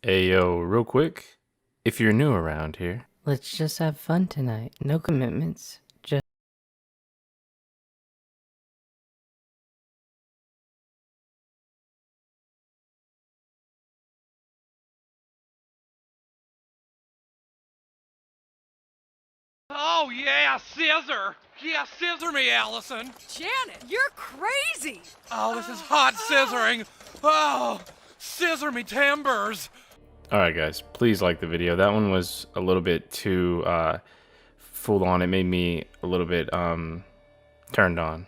Hey yo, real quick, if you're new around here, Let's just have fun tonight. No commitments. Just Oh, yeah, scissor. Yeah, scissor me, Allison. Janet, you're crazy! Oh, this is hot scissoring. Oh, scissor me timbers. alright guys, please like the video. That one was a little bit too full on. It made me a little bit turned on.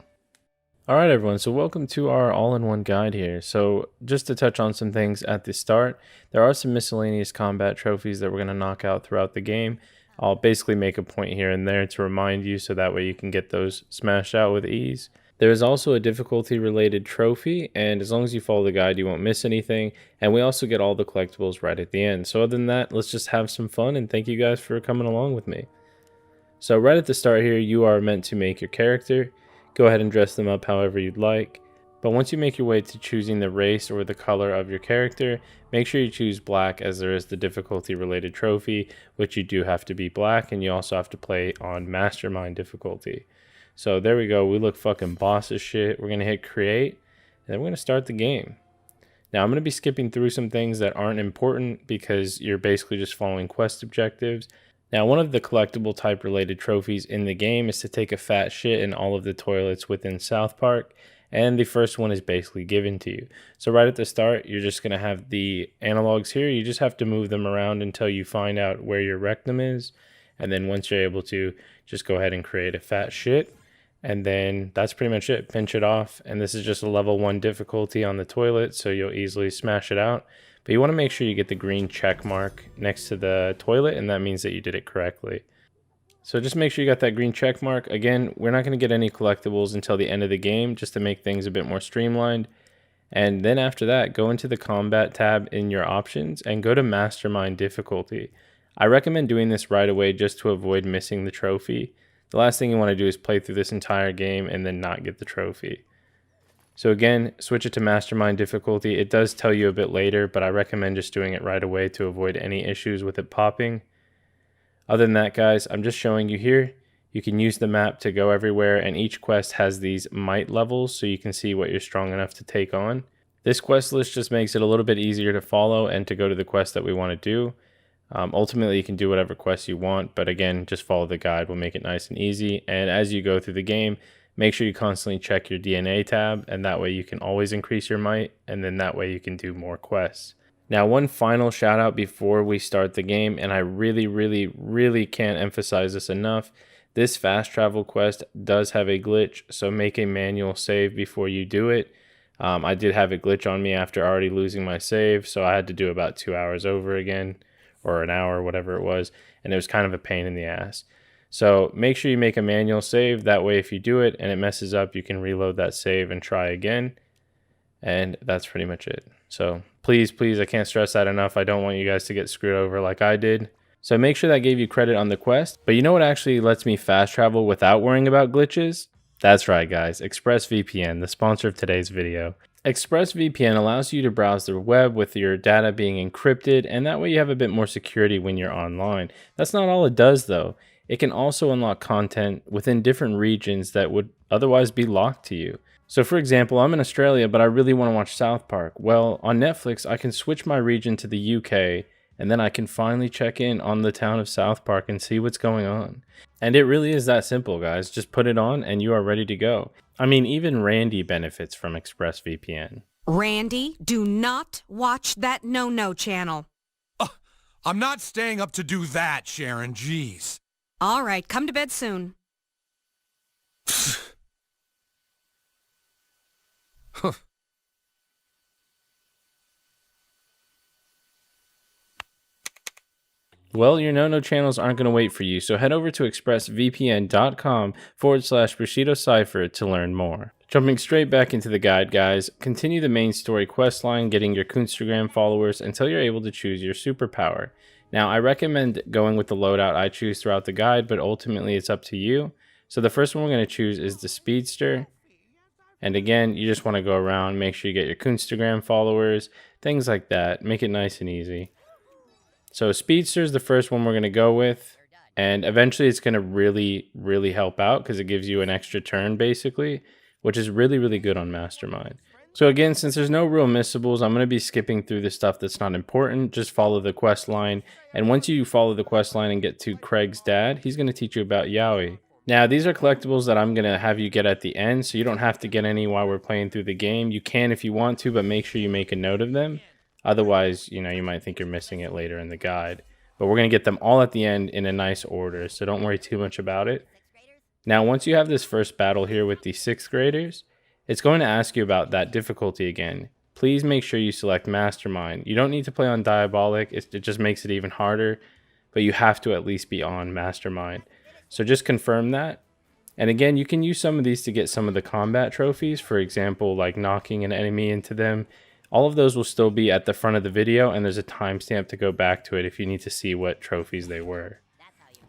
Alright everyone, so welcome to our all-in-one guide here. So just to touch on some things at the start, there are some miscellaneous combat trophies that we're going to knock out throughout the game. I'll basically make a point here and there to remind you so that way you can get those smashed out with ease. There is also a difficulty related trophy, and as long as you follow the guide you won't miss anything, and we also get all the collectibles right at the end. So other than that, let's just have some fun, and thank you guys for coming along with me. So right at the start here, you are meant to make your character. Go ahead and dress them up however you'd like. But once you make your way to choosing the race or the color of your character, make sure you choose black, as there is the difficulty related trophy, which you do have to be black, and you also have to play on mastermind difficulty. So there we go, we look fucking boss as shit. We're gonna hit create, and then we're gonna start the game. Now I'm gonna be skipping through some things that aren't important because you're basically just following quest objectives. Now, one of the collectible type related trophies in the game is to take a fat shit in all of the toilets within South Park, and the first one is basically given to you. So right at the start, you're just going to have the analogs here. You just have to move them around until you find out where your rectum is, and then once you're able to, just go ahead and create a fat shit, and then that's pretty much it. Pinch it off, and this is just a level 1 difficulty on the toilet, so you'll easily smash it out. But you want to make sure you get the green check mark next to the toilet, and that means that you did it correctly. So just make sure you got that green check mark. Again, we're not going to get any collectibles until the end of the game, just to make things a bit more streamlined. And then after that, go into the combat tab in your options and go to mastermind difficulty. I recommend doing this right away just to avoid missing the trophy. The last thing you want to do is play through this entire game and then not get the trophy. So again, switch it to mastermind difficulty. It does tell you a bit later, but I recommend just doing it right away to avoid any issues with it popping. Other than that, guys, I'm just showing you here. You can use the map to go everywhere, and each quest has these might levels so you can see what you're strong enough to take on. This quest list just makes it a little bit easier to follow and to go to the quest that we want to do. Ultimately, you can do whatever quest you want, but again, just follow the guide. We'll make it nice and easy. And as you go through the game, make sure you constantly check your DNA tab, and that way you can always increase your might, and then that way you can do more quests. Now, one final shout out before we start the game, and I really can't emphasize this enough. This fast travel quest does have a glitch, so make a manual save before you do it. I did have a glitch on me after already losing my save, so I had to do about 2 hours over again, or an hour, whatever it was, and it was kind of a pain in the ass. So make sure you make a manual save. That way, if you do it and it messes up, you can reload that save and try again. And that's pretty much it. So please, I can't stress that enough. I don't want you guys to get screwed over like I did. So make sure that gave you credit on the quest. But you know what actually lets me fast travel without worrying about glitches? That's right, guys. ExpressVPN, the sponsor of today's video. ExpressVPN allows you to browse the web with your data being encrypted, and that way you have a bit more security when you're online. That's not all it does, though. It can also unlock content within different regions that would otherwise be locked to you. So for example, I'm in Australia, but I really want to watch South Park. Well, on Netflix, I can switch my region to the UK, and then I can finally check in on the town of South Park and see what's going on. And it really is that simple, guys. Just put it on and you are ready to go. I mean, even Randy benefits from ExpressVPN. Randy, do not watch that no-no channel. I'm not staying up to do that, Sharon. Jeez. All right, come to bed soon. Well, your no-no channels aren't going to wait for you, so head over to expressvpn.com/Bushido Cypher to learn more. Jumping straight back into the guide, guys, continue the main story quest line, getting your Coonstagram followers until you're able to choose your superpower. Now, I recommend going with the loadout I choose throughout the guide, but ultimately it's up to you. So the first one we're going to choose is the Speedster. And again, you just want to go around, make sure you get your Coonstagram followers, things like that. Make it nice and easy. So Speedster is the first one we're going to go with. And eventually it's going to really help out because it gives you an extra turn basically, which is really good on Mastermind. So again, since there's no real missables, I'm going to be skipping through the stuff that's not important. Just follow the quest line. And once you follow the quest line and get to Craig's dad, he's going to teach you about Yowie. Now, these are collectibles that I'm going to have you get at the end, so you don't have to get any while we're playing through the game. You can if you want to, but make sure you make a note of them. Otherwise, you might think you're missing it later in the guide. But we're going to get them all at the end in a nice order, so don't worry too much about it. Now, once you have this first battle here with the 6th graders, it's going to ask you about that difficulty again. Please make sure you select Mastermind. You don't need to play on Diabolic, it just makes it even harder, but you have to at least be on Mastermind. So just confirm that. And again, you can use some of these to get some of the combat trophies, for example, like knocking an enemy into them. All of those will still be at the front of the video, and there's a timestamp to go back to it if you need to see what trophies they were.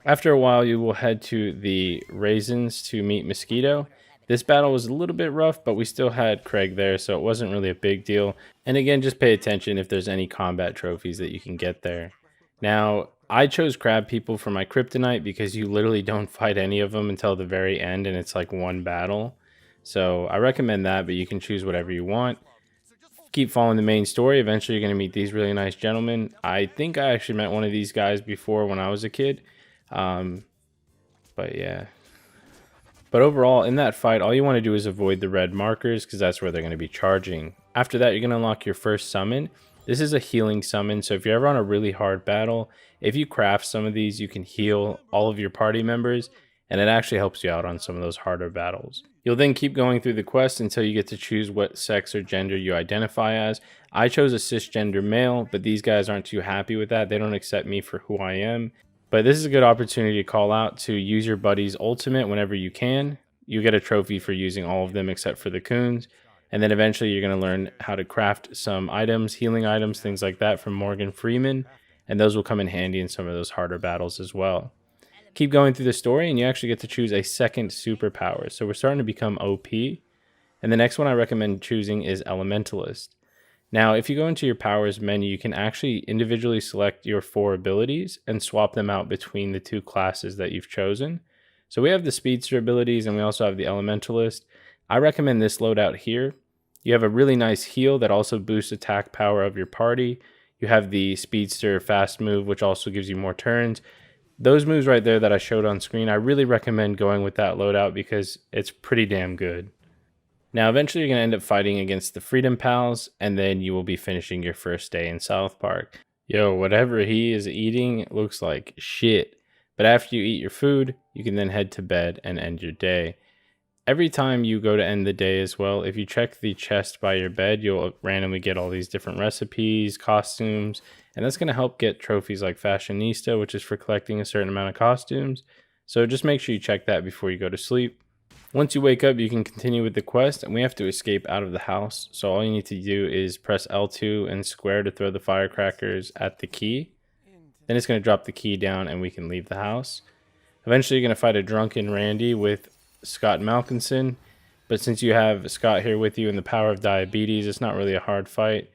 After a while, you will head to the Raisins to meet Mosquito. This battle was a little bit rough, but we still had Craig there, so it wasn't really a big deal. And again, just pay attention if there's any combat trophies that you can get there. Now, I chose Crab People for my Kryptonite because you literally don't fight any of them until the very end, and it's like one battle. So I recommend that, but you can choose whatever you want. Keep following the main story. Eventually, you're going to meet these really nice gentlemen. I think I actually met one of these guys before when I was a kid. But yeah. But overall, in that fight, all you want to do is avoid the red markers because that's where they're going to be charging. After that, you're going to unlock your first summon. This is a healing summon, so if you're ever on a really hard battle, if you craft some of these, you can heal all of your party members, and it actually helps you out on some of those harder battles. You'll then keep going through the quest until you get to choose what sex or gender you identify as. I chose a cisgender male, but these guys aren't too happy with that. They don't accept me for who I am. But this is a good opportunity to call out to use your buddy's ultimate whenever you can. You get a trophy for using all of them except for the coons. And then eventually you're going to learn how to craft some items, healing items, things like that from Morgan Freeman. And those will come in handy in some of those harder battles as well. Keep going through the story and you actually get to choose a second superpower. So we're starting to become OP. And the next one I recommend choosing is Elementalist. Now, if you go into your powers menu, you can actually individually select your 4 abilities and swap them out between the 2 classes that you've chosen. So we have the Speedster abilities and we also have the Elementalist. I recommend this loadout here. You have a really nice heal that also boosts attack power of your party. You have the Speedster fast move, which also gives you more turns. Those moves right there that I showed on screen, I really recommend going with that loadout because it's pretty damn good. Now, eventually you're going to end up fighting against the Freedom Pals, and then you will be finishing your first day in South Park. Yo, whatever he is eating looks like shit. But after you eat your food, you can then head to bed and end your day. Every time you go to end the day as well, if you check the chest by your bed, you'll randomly get all these different recipes, costumes, and that's going to help get trophies like Fashionista, which is for collecting a certain amount of costumes. So just make sure you check that before you go to sleep. Once you wake up, you can continue with the quest, and we have to escape out of the house. So all you need to do is press L2 and square to throw the firecrackers at the key. Then it's going to drop the key down and we can leave the house. Eventually you're going to fight a drunken Randy with Scott Malkinson. But since you have Scott here with you and the power of diabetes, it's not really a hard fight.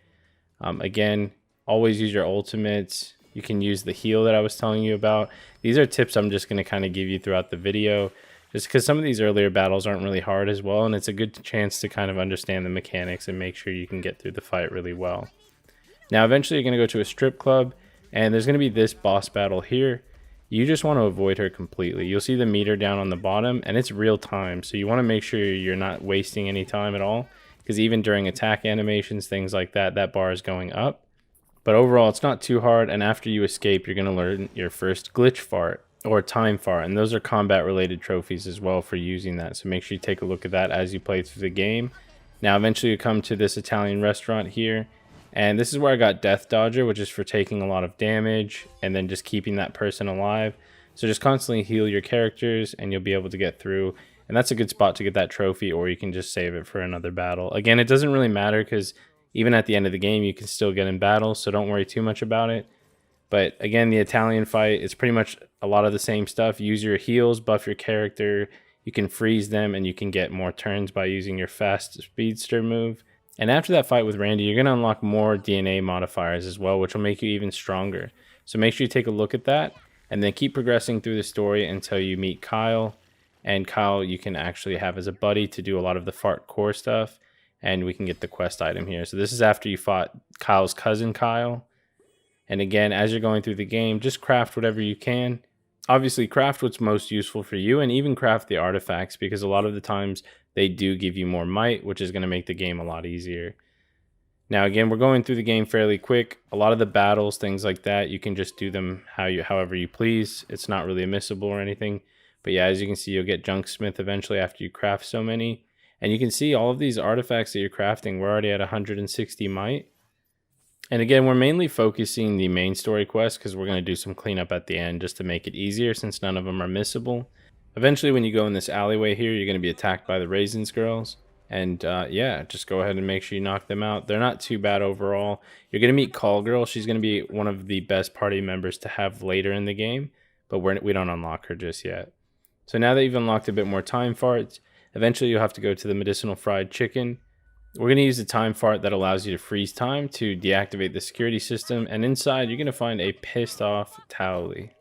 Again, always use your ultimates. You can use the heal that I was telling you about. These are tips I'm just going to kind of give you throughout the video. Just because some of these earlier battles aren't really hard as well, and it's a good chance to kind of understand the mechanics and make sure you can get through the fight really well. Now, eventually you're going to go to a strip club, and there's going to be this boss battle here. You just want to avoid her completely. You'll see the meter down on the bottom, and it's real time, so you want to make sure you're not wasting any time at all, because even during attack animations, things like that, that bar is going up. But overall, it's not too hard, and after you escape, you're going to learn your first glitch fart, or time fart, and those are combat related trophies as well for using that, so make sure you take a look at that as you play through the game. Now eventually you come to this Italian restaurant here, and this is where I got Death Dodger, which is for taking a lot of damage and then just keeping that person alive. So just constantly heal your characters and you'll be able to get through, and that's a good spot to get that trophy, or you can just save it for another battle. Again, it doesn't really matter because even at the end of the game you can still get in battle, so don't worry too much about it. But again, the Italian fight is pretty much a lot of the same stuff. Use your heals, buff your character, you can freeze them, and you can get more turns by using your fast speedster move. And after that fight with Randy, you're going to unlock more DNA modifiers as well, which will make you even stronger. So make sure you take a look at that, and then keep progressing through the story until you meet Kyle. And Kyle you can actually have as a buddy to do a lot of the fart core stuff, and we can get the quest item here. So this is after you fought Kyle's cousin Kyle. And again, as you're going through the game, just craft whatever you can. Obviously, craft what's most useful for you, and even craft the artifacts, because a lot of the times they do give you more might, which is going to make the game a lot easier. Now, again, we're going through the game fairly quick. A lot of the battles, things like that, you can just do them however you please. It's not really a missable or anything. But yeah, as you can see, you'll get Junksmith eventually after you craft so many. And you can see all of these artifacts that you're crafting, we're already at 160 might. And again, we're mainly focusing the main story quest because we're going to do some cleanup at the end just to make it easier since none of them are missable. Eventually, when you go in this alleyway here, you're going to be attacked by the Raisins girls. And yeah, just go ahead and make sure you knock them out. They're not too bad overall. You're going to meet Call Girl. She's going to be one of the best party members to have later in the game, but we don't unlock her just yet. So now that you've unlocked a bit more time farts, eventually you'll have to go to the medicinal fried chicken. We're going to use the time fart that allows you to freeze time to deactivate the security system, and inside you're going to find a pissed off Towley.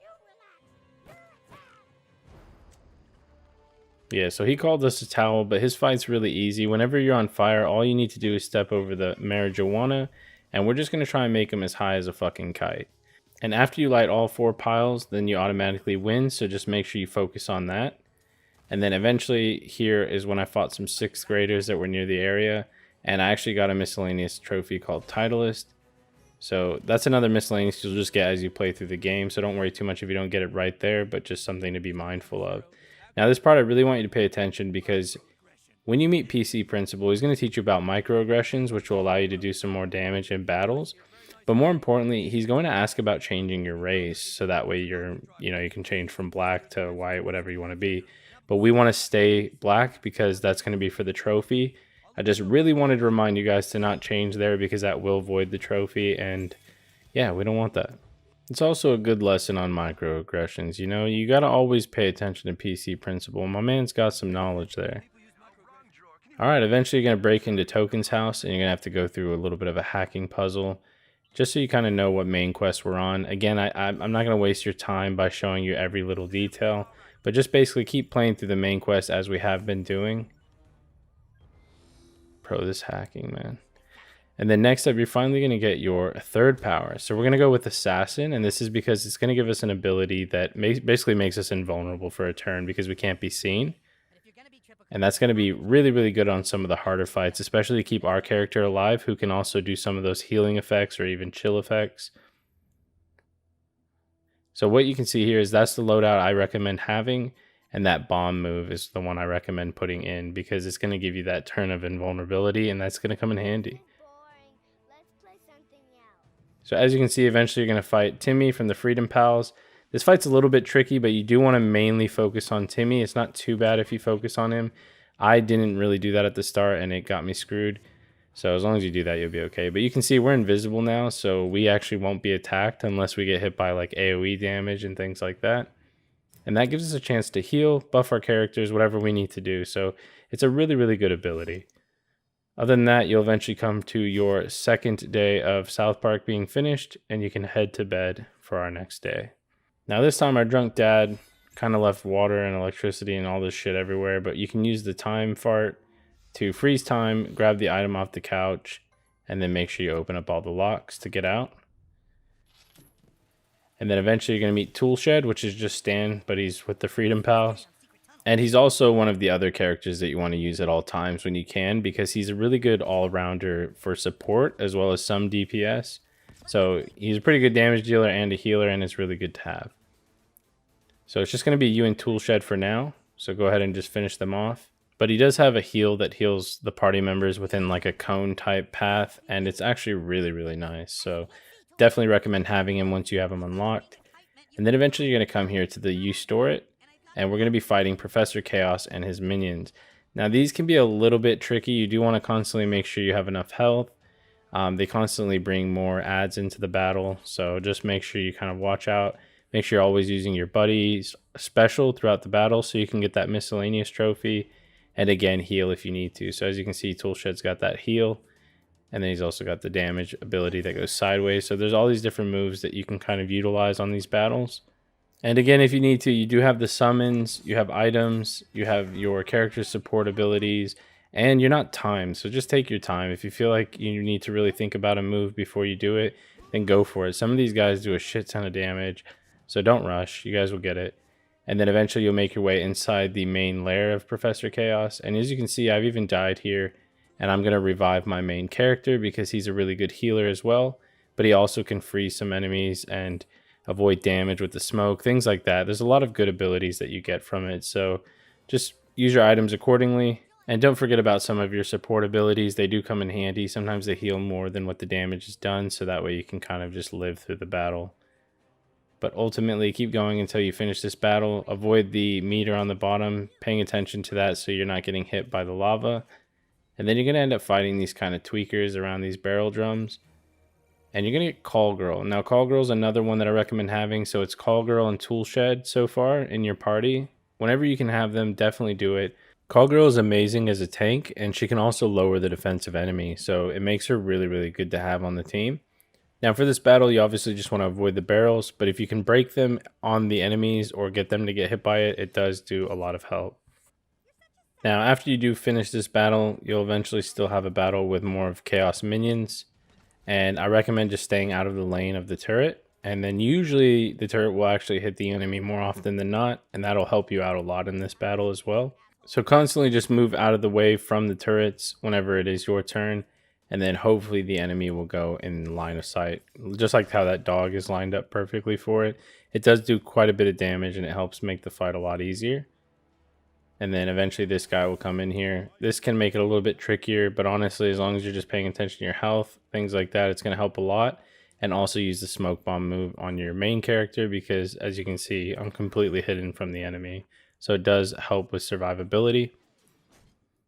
Yeah, so he called us a towel, but his fight's really easy. Whenever you're on fire, all you need to do is step over the marijuana, and we're just going to try and make him as high as a fucking kite. And after you light all 4 piles, then you automatically win, so just make sure you focus on that. And then eventually here is when I fought some 6th graders that were near the area, and I actually got a miscellaneous trophy called Titleist. So that's another miscellaneous you'll just get as you play through the game, so don't worry too much if you don't get it right there, but just something to be mindful of. Now this part I really want you to pay attention, because when you meet PC Principal, he's going to teach you about microaggressions, which will allow you to do some more damage in battles. But more importantly, he's going to ask about changing your race, so that way you can change from black to white, whatever you want to be. But we want to stay black because that's going to be for the trophy. I just really wanted to remind you guys to not change there, because that will void the trophy, and yeah, we don't want that. It's also a good lesson on microaggressions. You got to always pay attention to PC Principal. My man's got some knowledge there. Alright, eventually you're going to break into Token's house, and you're going to have to go through a little bit of a hacking puzzle, just so you kind of know what main quest we're on. Again, I'm not going to waste your time by showing you every little detail, but just basically keep playing through the main quest as we have been doing. Pro this hacking, man. And then next up, you're finally going to get your 3rd power. So we're going to go with Assassin, and this is because it's going to give us an ability that basically makes us invulnerable for a turn because we can't be seen. And that's going to be really, really good on some of the harder fights, especially to keep our character alive, who can also do some of those healing effects or even chill effects. So what you can see here is that's the loadout I recommend having, and that bomb move is the one I recommend putting in because it's going to give you that turn of invulnerability, and that's going to come in handy. So as you can see, eventually you're going to fight Timmy from the Freedom Pals. This fight's a little bit tricky, but you do want to mainly focus on Timmy. It's not too bad if you focus on him. I didn't really do that at the start, and it got me screwed. So as long as you do that, you'll be okay. But you can see we're invisible now, so we actually won't be attacked unless we get hit by like AoE damage and things like that. And that gives us a chance to heal, buff our characters, whatever we need to do. So it's a really, really good ability. Other than that, you'll eventually come to your 2nd day of South Park being finished, and you can head to bed for our next day. Now this time our drunk dad kind of left water and electricity and all this shit everywhere, but you can use the time fart to freeze time, grab the item off the couch, and then make sure you open up all the locks to get out. And then eventually you're going to meet Toolshed, which is just Stan, but he's with the Freedom Pals. And he's also one of the other characters that you want to use at all times when you can, because he's a really good all-rounder for support as well as some DPS. So he's a pretty good damage dealer and a healer, and it's really good to have. So it's just going to be you and Toolshed for now. So go ahead and just finish them off. But he does have a heal that heals the party members within like a cone type path, and it's actually really, really nice. So definitely recommend having him once you have him unlocked. And then eventually you're going to come here to the You Store It, and we're going to be fighting Professor Chaos and his minions. Now these can be a little bit tricky. You do want to constantly make sure you have enough health. They constantly bring more adds into the battle, so just make sure you kind of watch out. Make sure you're always using your buddy's special throughout the battle so you can get that miscellaneous trophy, and again heal if you need to. So as you can see, Toolshed's got that heal. And then he's also got the damage ability that goes sideways. So there's all these different moves that you can kind of utilize on these battles. And again, if you need to, you do have the summons, you have items, you have your character support abilities, and you're not timed. So just take your time. If you feel like you need to really think about a move before you do it, then go for it. Some of these guys do a shit ton of damage, so don't rush. You guys will get it. And then eventually you'll make your way inside the main lair of Professor Chaos. And as you can see, I've even died here. And I'm going to revive my main character because he's a really good healer as well. But he also can freeze some enemies and avoid damage with the smoke, things like that. There's a lot of good abilities that you get from it. So just use your items accordingly. And don't forget about some of your support abilities. They do come in handy. Sometimes they heal more than what the damage is done. So that way you can kind of just live through the battle. But ultimately, keep going until you finish this battle. Avoid the meter on the bottom, paying attention to that so you're not getting hit by the lava. And then you're going to end up fighting these kind of tweakers around these barrel drums. And you're going to get Call Girl. Now, Call Girl is another one that I recommend having. So it's Call Girl and Tool Shed so far in your party. Whenever you can have them, definitely do it. Call Girl is amazing as a tank, and she can also lower the defensive enemy. So it makes her really, really good to have on the team. Now, for this battle, you obviously just want to avoid the barrels. But if you can break them on the enemies or get them to get hit by it, it does do a lot of help. Now, after you do finish this battle, you'll eventually still have a battle with more of Chaos minions. And I recommend just staying out of the lane of the turret. And then usually the turret will actually hit the enemy more often than not. And that'll help you out a lot in this battle as well. So constantly just move out of the way from the turrets whenever it is your turn. And then hopefully the enemy will go in line of sight. Just like how that dog is lined up perfectly for it. It does do quite a bit of damage and it helps make the fight a lot easier. And then eventually this guy will come in here. This can make it a little bit trickier, but honestly, as long as you're just paying attention to your health, things like that, it's going to help a lot. And also use the smoke bomb move on your main character because as you can see, I'm completely hidden from the enemy. So it does help with survivability.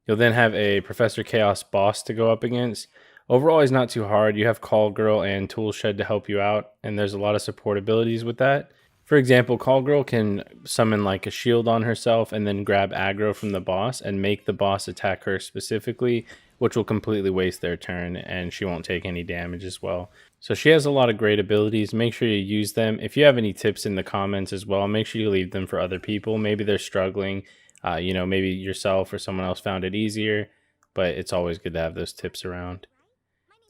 You'll then have a Professor Chaos boss to go up against. Overall, he's not too hard. You have Call Girl and Tool Shed to help you out. And there's a lot of support abilities with that. For example, Call Girl can summon like a shield on herself and then grab aggro from the boss and make the boss attack her specifically, which will completely waste their turn and she won't take any damage as well. So she has a lot of great abilities. Make sure you use them. If you have any tips in the comments as well, make sure you leave them for other people. Maybe they're struggling, maybe yourself or someone else found it easier, but it's always good to have those tips around.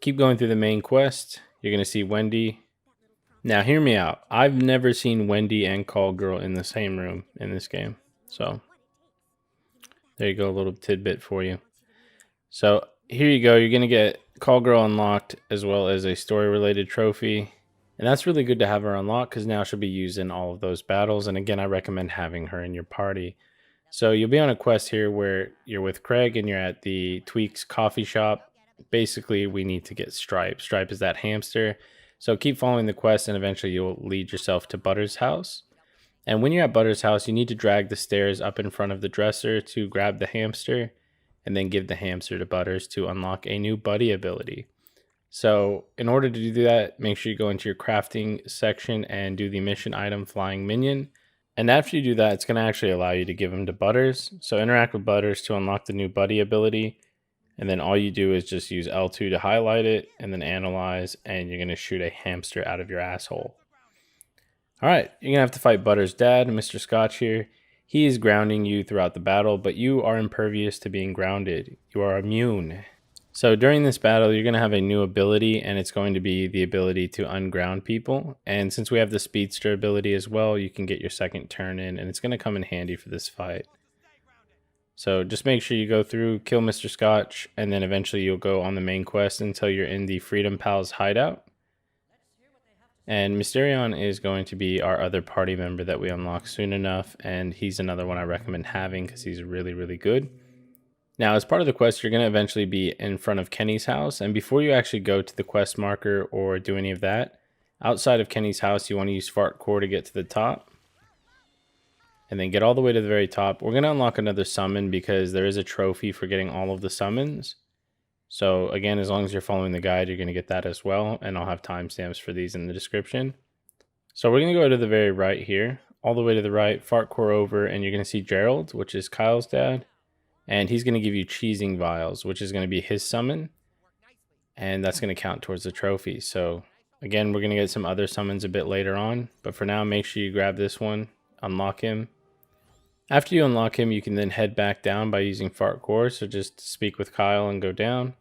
Keep going through the main quest. You're going to see Wendy. Now, hear me out. I've never seen Wendy and Call Girl in the same room in this game. So, there you go, a little tidbit for you. So, here you go. You're going to get Call Girl unlocked as well as a story-related trophy. And that's really good to have her unlocked because now she'll be used in all of those battles. And again, I recommend having her in your party. So, you'll be on a quest here where you're with Craig and you're at the Tweaks coffee shop. Basically, we need to get Stripe. Stripe is that hamster. So keep following the quest and eventually you'll lead yourself to Butter's house. And when you're at Butter's house, you need to drag the stairs up in front of the dresser to grab the hamster and then give the hamster to Butters to unlock a new buddy ability. So in order to do that, make sure you go into your crafting section and do the mission item Flying Minion. And after you do that, it's going to actually allow you to give him to Butters. So interact with Butters to unlock the new buddy ability. And then all you do is just use L2 to highlight it and then analyze, and you're going to shoot a hamster out of your asshole. All right, you're going to have to fight Butter's dad, Mr. Scotch here. He is grounding you throughout the battle, but you are impervious to being grounded. You are immune. So during this battle, you're going to have a new ability, and it's going to be the ability to unground people. And since we have the speedster ability as well, you can get your second turn in, and it's going to come in handy for this fight. So just make sure you go through, kill Mr. Scotch, and then eventually you'll go on the main quest until you're in the Freedom Pals hideout. And Mysterion is going to be our other party member that we unlock soon enough, and he's another one I recommend having because he's really, really good. Now, as part of the quest, you're going to eventually be in front of Kenny's house, and before you actually go to the quest marker or do any of that, outside of Kenny's house, you want to use Fart Core to get to the top. And then get all the way to the very top. We're going to unlock another summon because there is a trophy for getting all of the summons. So again, as long as you're following the guide, you're going to get that as well. And I'll have timestamps for these in the description. So we're going to go to the very right here. All the way to the right, Fart Core over, and you're going to see Gerald, which is Kyle's dad. And he's going to give you Cheesing Vials, which is going to be his summon. and that's going to count towards the trophy. So again, we're going to get some other summons a bit later on, but for now, make sure you grab this one, unlock him. After you unlock him, you can then head back down by using Fart Core, so just speak with Kyle and go down.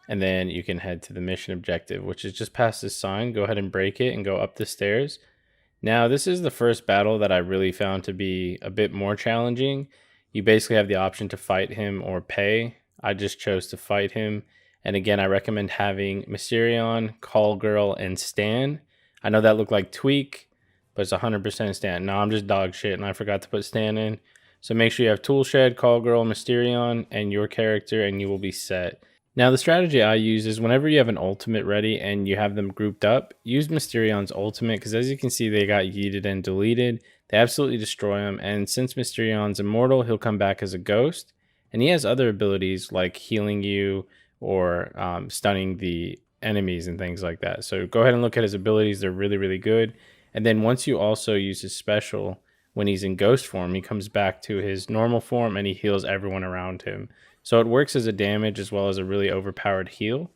And then you can head to the mission objective, which is just past this sign. Go ahead and break it and go up the stairs. Now, this is the first battle that I really found to be a bit more challenging. You basically have the option to fight him or pay. I just chose to fight him. And again, I recommend having Mysterion, Call Girl, and Stan. I know that looked like Tweak, but it's 100% Stan. No, I'm just dog shit, and I forgot to put Stan in. So make sure you have Toolshed, Call Girl, Mysterion, and your character, and you will be set. Now, the strategy I use is whenever you have an ultimate ready and you have them grouped up, use Mysterion's ultimate, because as you can see, they got yeeted and deleted. They absolutely destroy him, and since Mysterion's immortal, he'll come back as a ghost. And he has other abilities like healing you or stunning the enemies and things like that. So go ahead and look at his abilities. They're really, really good. And then once you also use his special, when he's in ghost form, he comes back to his normal form and he heals everyone around him. So it works as a damage as well as a really overpowered heal.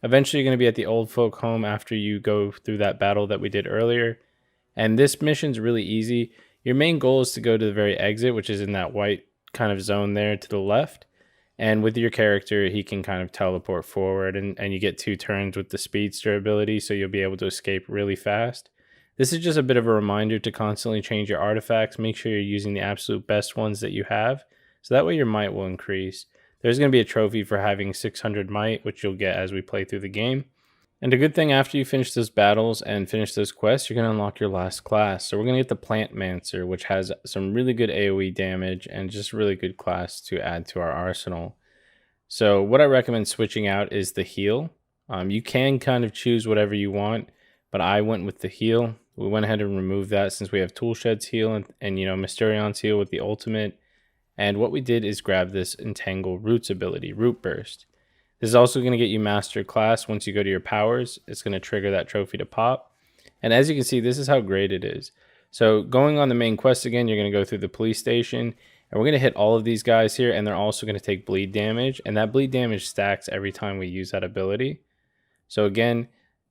Eventually you're going to be at the old folk home after you go through that battle that we did earlier. And this mission's really easy. Your main goal is to go to the very exit, which is in that white kind of zone there to the left. And with your character, he can kind of teleport forward and you get 2 turns with the speedster ability, so you'll be able to escape really fast. This is just a bit of a reminder to constantly change your artifacts. Make sure you're using the absolute best ones that you have, so that way your might will increase. There's going to be a trophy for having 600 might, which you'll get as we play through the game. And a good thing, after you finish those battles and finish those quests, you're going to unlock your last class. So we're going to get the Plant Mancer, which has some really good AoE damage and just really good class to add to our arsenal. So what I recommend switching out is the heal. You can kind of choose whatever you want, but I went with the heal. We went ahead and removed that since we have Toolshed's heal and Mysterion's heal with the ultimate. And what we did is grab this Entangle Roots ability, Root Burst. This is also going to get you Master Class. Once you go to your powers, it's going to trigger that trophy to pop. And as you can see, this is how great it is. So going on the main quest again, you're going to go through the police station. And we're going to hit all of these guys here, and they're also going to take bleed damage. And that bleed damage stacks every time we use that ability. So again,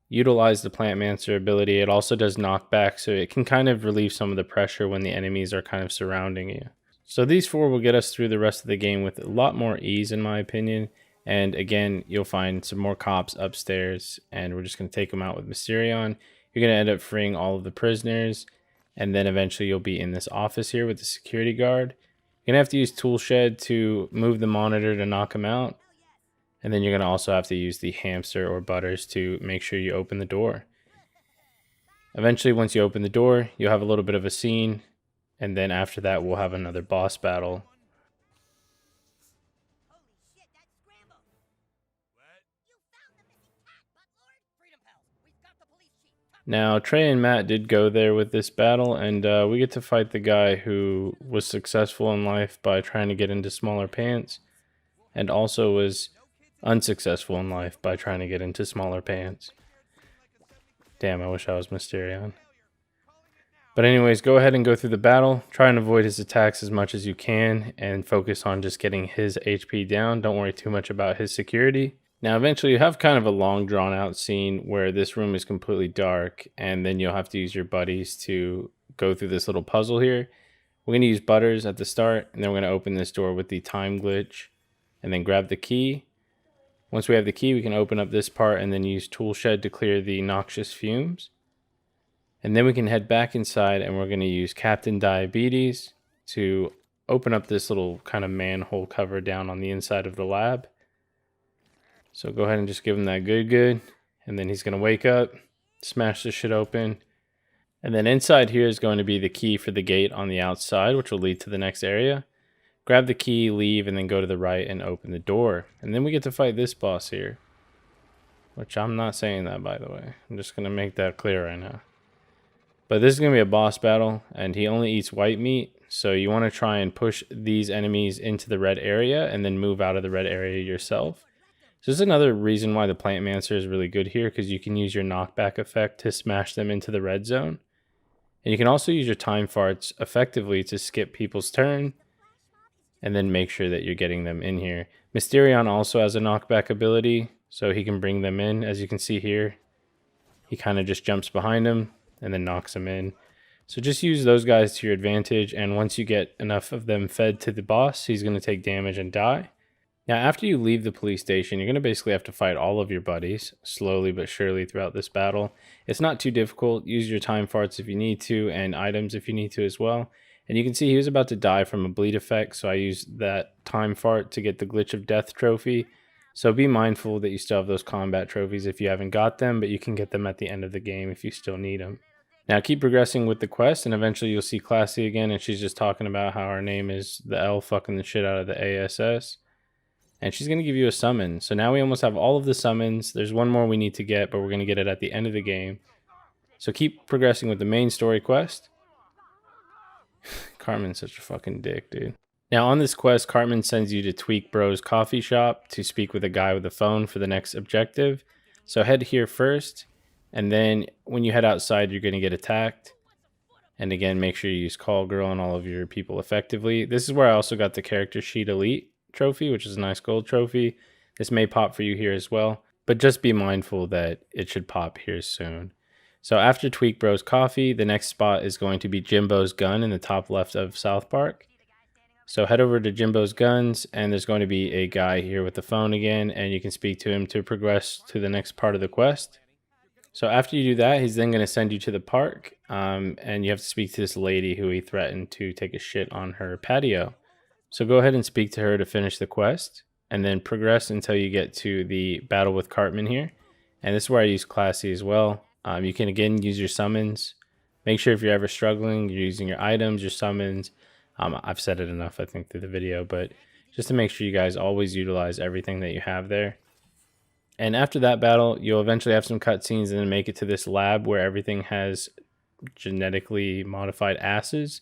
utilize the Plant Mancer ability. It also does knockback, so it can kind of relieve some of the pressure when the enemies are kind of surrounding you. So these 4 will get us through the rest of the game with a lot more ease, in my opinion. And again, you'll find some more cops upstairs, and we're just going to take them out with Mysterion. You're going to end up freeing all of the prisoners, and then eventually you'll be in this office here with the security guard. You're going to have to use Toolshed to move the monitor to knock him out. And then you're going to also have to use the hamster or butters to make sure you open the door. Eventually, once you open the door, you'll have a little bit of a scene. And then after that, we'll have another boss battle. Now, Trey and Matt did go there with this battle, and we get to fight the guy who was successful in life by trying to get into smaller pants, and also was unsuccessful in life by trying to get into smaller pants. Damn, I wish I was Mysterion. But anyways, go ahead and go through the battle. Try and avoid his attacks as much as you can and focus on just getting his HP down. Don't worry too much about his security. Now, eventually you have kind of a long drawn out scene where this room is completely dark, and then you'll have to use your buddies to go through this little puzzle here. We're going to use Butters at the start, and then we're going to open this door with the time glitch, and then grab the key. Once we have the key, we can open up this part and then use Toolshed to clear the noxious fumes. And then we can head back inside, and we're going to use Captain Diabetes to open up this little kind of manhole cover down on the inside of the lab. So go ahead and just give him that good. And then he's going to wake up, smash this shit open. And then inside here is going to be the key for the gate on the outside, which will lead to the next area. Grab the key, leave, and then go to the right and open the door. And then we get to fight this boss here. Which I'm not saying that, by the way. I'm just going to make that clear right now. But this is going to be a boss battle, and he only eats white meat. So you want to try and push these enemies into the red area and then move out of the red area yourself. So this is another reason why the Plant Mancer is really good here, because you can use your knockback effect to smash them into the red zone. And you can also use your time farts effectively to skip people's turn and then make sure that you're getting them in here. Mysterion also has a knockback ability, so he can bring them in. As you can see here, he kind of just jumps behind him and then knocks him in. So just use those guys to your advantage, and once you get enough of them fed to the boss, he's going to take damage and die. Now, after you leave the police station, you're going to basically have to fight all of your buddies, slowly but surely throughout this battle. It's not too difficult. Use your time farts if you need to, and items if you need to as well. And you can see he was about to die from a bleed effect, so I used that time fart to get the Glitch of Death trophy. So be mindful that you still have those combat trophies if you haven't got them, but you can get them at the end of the game if you still need them. Now keep progressing with the quest, and eventually you'll see Classy again, and she's just talking about how her name is the L fucking the shit out of the ASS. And she's going to give you a summon. So now we almost have all of the summons. There's one more we need to get, but we're going to get it at the end of the game. So keep progressing with the main story quest. Cartman's such a fucking dick, dude. Now on this quest, Cartman sends you to Tweak Bro's coffee shop to speak with a guy with a phone for the next objective. So head here first, and then when you head outside, you're going to get attacked. And again, make sure you use Call Girl on all of your people effectively. This is where I also got the Character Sheet Elite trophy, which is a nice gold trophy. This may pop for you here as well, but just be mindful that it should pop here soon. So after Tweak Bro's coffee, the next spot is going to be Jimbo's gun in the top left of South Park. So head over to Jimbo's guns, and there's going to be a guy here with the phone again, and you can speak to him to progress to the next part of the quest. So after you do that, he's then going to send you to the park, and you have to speak to this lady who he threatened to take a shit on her patio. So go ahead and speak to her to finish the quest, and then progress until you get to the battle with Cartman here. And this is where I use Classy as well. You can again use your summons. Make sure if you're ever struggling, you're using your items, your summons. I've said it enough, I think, through the video, but just to make sure you guys always utilize everything that you have there. And after that battle, you'll eventually have some cutscenes and then make it to this lab where everything has genetically modified asses.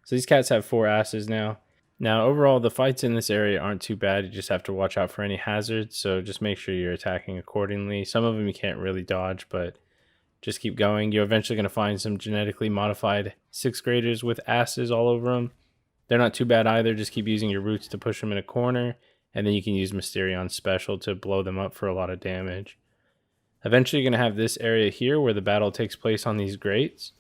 So these cats have 4 asses now. Now, overall, the fights in this area aren't too bad. You just have to watch out for any hazards, so just make sure you're attacking accordingly. Some of them you can't really dodge, but just keep going. You're eventually going to find some genetically modified 6th graders with asses all over them. They're not too bad either. Just keep using your roots to push them in a corner, and then you can use Mysterion's special to blow them up for a lot of damage. Eventually, you're going to have this area here where the battle takes place on these grates.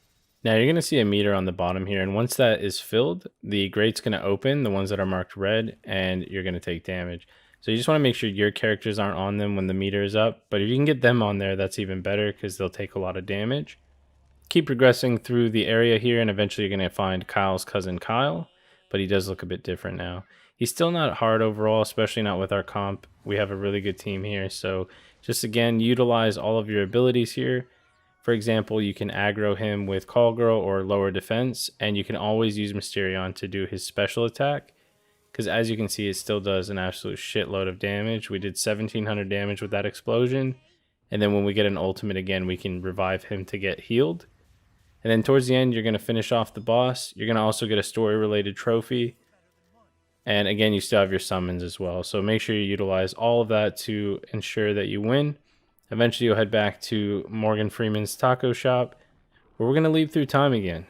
Now you're going to see a meter on the bottom here, and once that is filled, the grate's going to open, the ones that are marked red, and you're going to take damage. So you just want to make sure your characters aren't on them when the meter is up, but if you can get them on there, that's even better because they'll take a lot of damage. Keep progressing through the area here, and eventually you're going to find Kyle's cousin Kyle, but he does look a bit different now. He's still not hard overall, especially not with our comp. We have a really good team here, so just again, utilize all of your abilities here. For example, you can aggro him with Call Girl or lower defense, and you can always use Mysterion to do his special attack, because as you can see, it still does an absolute shitload of damage. We did 1700 damage with that explosion, and then when we get an ultimate again, we can revive him to get healed. And then towards the end, you're going to finish off the boss. You're going to also get a story-related trophy, and again, you still have your summons as well, so make sure you utilize all of that to ensure that you win. Eventually, you'll head back to Morgan Freeman's taco shop, where we're going to leave through time again.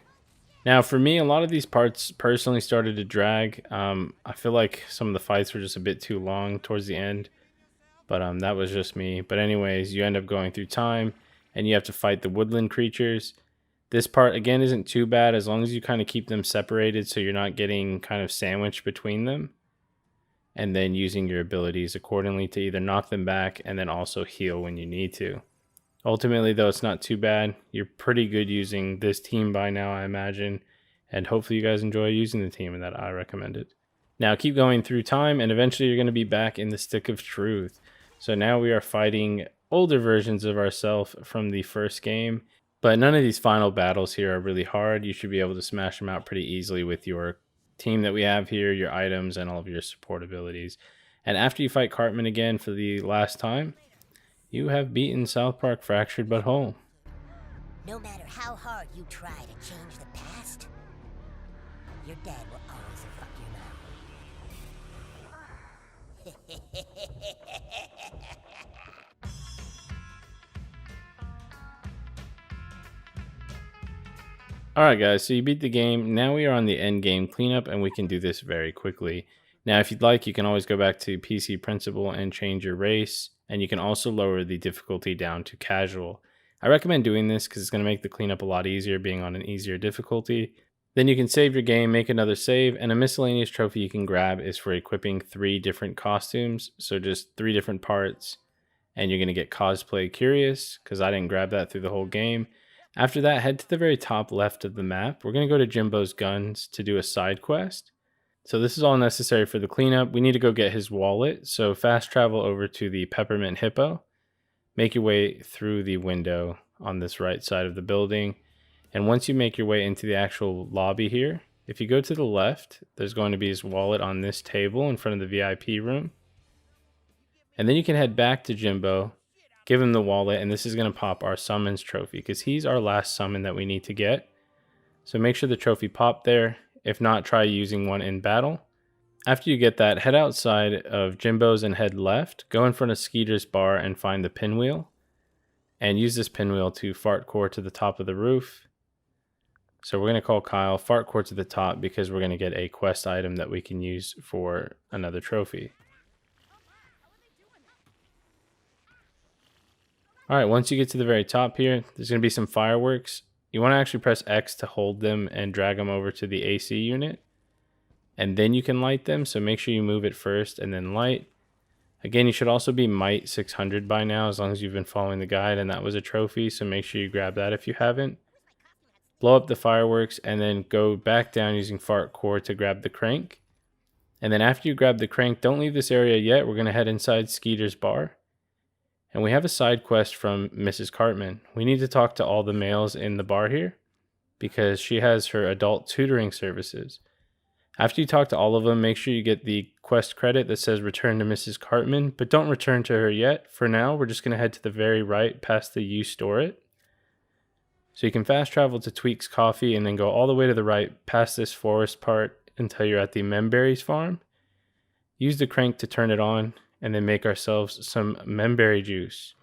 Now, for me, a lot of these parts personally started to drag. I feel like some of the fights were just a bit too long towards the end, but that was just me. But anyways, you end up going through time, and you have to fight the woodland creatures. This part, again, isn't too bad as long as you kind of keep them separated so you're not getting kind of sandwiched between them. And then using your abilities accordingly to either knock them back and then also heal when you need to. Ultimately, though, it's not too bad. You're pretty good using this team by now, I imagine. And hopefully you guys enjoy using the team and that I recommend it. Now, keep going through time, and eventually you're going to be back in the Stick of Truth. So now we are fighting older versions of ourselves from the first game. But none of these final battles here are really hard. You should be able to smash them out pretty easily with your team that we have here, your items, and all of your support abilities. And after you fight Cartman again for the last time, you have beaten South Park Fractured But Whole. No matter how hard you try to change the past, your dad will always fuck you now. Alright guys, so you beat the game. Now we are on the end game cleanup, and we can do this very quickly. Now if you'd like, you can always go back to PC Principle and change your race. and you can also lower the difficulty down to casual. I recommend doing this because it's going to make the cleanup a lot easier being on an easier difficulty. Then you can save your game, make another save, and a miscellaneous trophy you can grab is for equipping 3 different costumes. So just 3 different parts, and you're going to get cosplay curious because I didn't grab that through the whole game. After that, head to the very top left of the map. We're going to go to Jimbo's Guns to do a side quest. So this is all necessary for the cleanup. We need to go get his wallet. So fast travel over to the Peppermint Hippo. Make your way through the window on this right side of the building. And once you make your way into the actual lobby here, if you go to the left, there's going to be his wallet on this table in front of the VIP room. And then you can head back to Jimbo, give him the wallet, and this is going to pop our summons trophy because he's our last summon that we need to get. So make sure the trophy popped there. If not, try using one in battle. After you get that, head outside of Jimbo's and head left. Go in front of Skeeter's bar and find the pinwheel. And use this pinwheel to fart core to the top of the roof. So we're going to call Kyle, fart core to the top because we're going to get a quest item that we can use for another trophy. Alright, once you get to the very top here, there's going to be some fireworks. You want to actually press X to hold them and drag them over to the AC unit. And then you can light them, so make sure you move it first and then light. Again, you should also be Might 600 by now as long as you've been following the guide, and that was a trophy, so make sure you grab that if you haven't. Blow up the fireworks and then go back down using fart core to grab the crank. And then after you grab the crank, don't leave this area yet. We're going to head inside Skeeter's bar. And we have a side quest from Mrs. Cartman. We need to talk to all the males in the bar here because she has her adult tutoring services. After you talk to all of them, make sure you get the quest credit that says return to Mrs. Cartman, but don't return to her yet. For now, we're just going to head to the very right past the You Store It. So you can fast travel to Tweak's Coffee and then go all the way to the right past this forest part until you're at the Memberries farm. Use the crank to turn it on and then make ourselves some Memberry juice.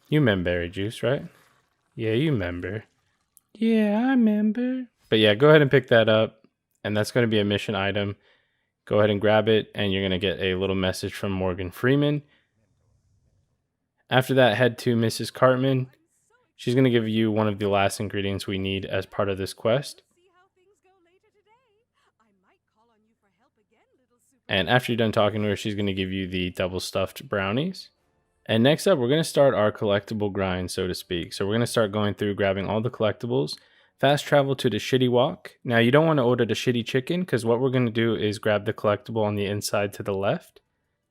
You Memberry juice, right? Yeah, you member. Yeah, I remember. But yeah, go ahead and pick that up, and that's going to be a mission item. Go ahead and grab it, and you're going to get a little message from Morgan Freeman. After that, head to Mrs. Cartman. She's going to give you one of the last ingredients we need as part of this quest. And after you're done talking to her, she's going to give you the double stuffed brownies. And next up, we're going to start our collectible grind, so to speak. So we're going to start going through grabbing all the collectibles. Fast travel to the Shitty Walk. Now, you don't want to order the Shitty Chicken because what we're going to do is grab the collectible on the inside to the left.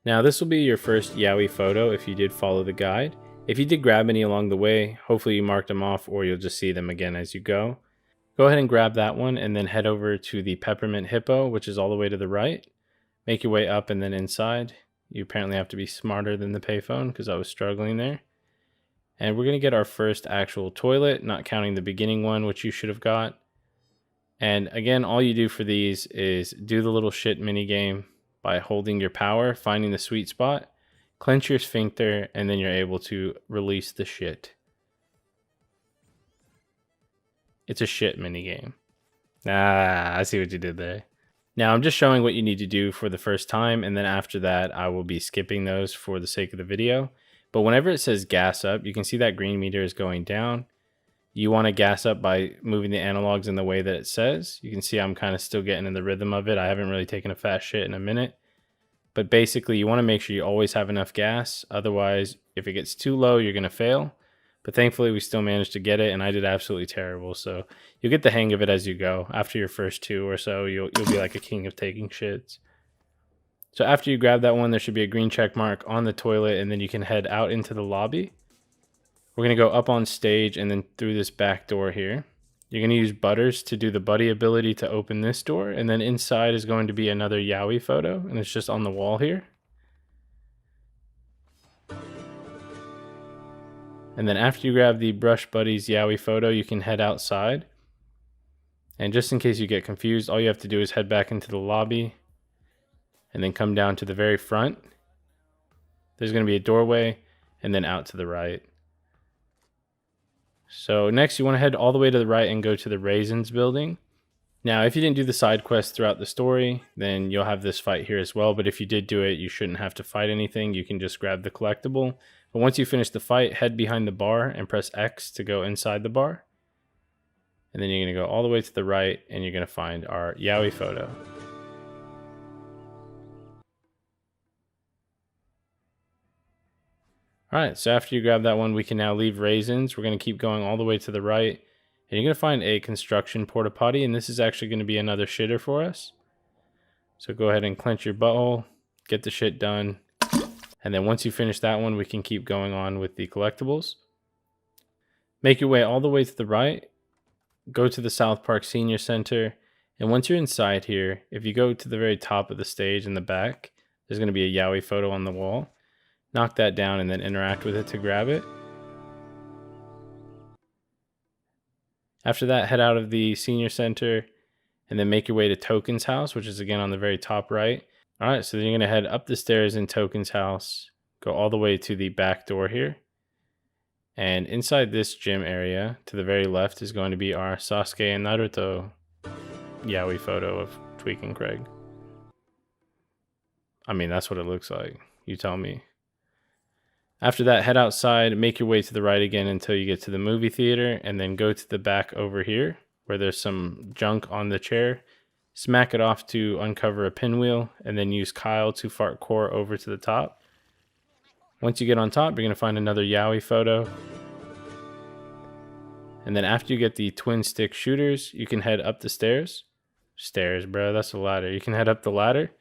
Now, this will be your first Yowie photo if you did follow the guide. If you did grab any along the way, hopefully you marked them off or you'll just see them again as you go. Go ahead and grab that one and then head over to the Peppermint Hippo, which is all the way to the right. Make your way up and then inside. You apparently have to be smarter than the payphone because I was struggling there. And we're going to get our first actual toilet, not counting the beginning one, which you should have got. And again, all you do for these is do the little shit mini game by holding your power, finding the sweet spot, clench your sphincter, and then you're able to release the shit. It's a shit mini game. Ah, I see what you did there. Now, I'm just showing what you need to do for the first time, and then after that, I will be skipping those for the sake of the video. But whenever it says gas up, you can see that green meter is going down. You want to gas up by moving the analogs in the way that it says. You can see I'm kind of still getting in the rhythm of it. I haven't really taken a fast shit in a minute. But basically, you want to make sure you always have enough gas. Otherwise, if it gets too low, you're going to fail. But thankfully, we still managed to get it, and I did absolutely terrible. So you'll get the hang of it as you go. After your first 2 or so, you'll be like a king of taking shits. So after you grab that one, there should be a green check mark on the toilet, and then you can head out into the lobby. We're going to go up on stage and then through this back door here. You're going to use Butters to do the buddy ability to open this door, and then inside is going to be another Yowie photo, and it's just on the wall here. And then after you grab the Brush Buddies Yowie photo, you can head outside. And just in case you get confused, all you have to do is head back into the lobby and then come down to the very front. There's going to be a doorway and then out to the right. So next you want to head all the way to the right and go to the Raisins building. Now, if you didn't do the side quests throughout the story, then you'll have this fight here as well. But if you did do it, you shouldn't have to fight anything. You can just grab the collectible. But once you finish the fight, head behind the bar and press X to go inside the bar. And then you're going to go all the way to the right and you're going to find our Yaoi photo. Alright, so after you grab that one, we can now leave Raisins. We're going to keep going all the way to the right. And you're going to find a construction porta potty, and this is actually going to be another shitter for us. So go ahead and clench your butthole, get the shit done. And then once you finish that one, we can keep going on with the collectibles. Make your way all the way to the right. Go to the South Park Senior Center. And once you're inside here, if you go to the very top of the stage in the back, there's going to be a Yaoi photo on the wall. Knock that down and then interact with it to grab it. After that, head out of the Senior Center and then make your way to Token's house, which is again on the very top right. All right, so then you're going to head up the stairs in Token's house, go all the way to the back door here. And inside this gym area, to the very left, is going to be our Sasuke and Naruto Yaoi photo of Tweek and Craig. I mean, that's what it looks like. You tell me. After that, head outside, make your way to the right again until you get to the movie theater, and then go to the back over here where there's some junk on the chair. Smack it off to uncover a pinwheel, and then use Kyle to fart core over to the top. Once you get on top, you're going to find another Yaoi photo. And then after you get the twin stick shooters, you can head up the stairs. Stairs, bro, that's a ladder. You can head up the ladder.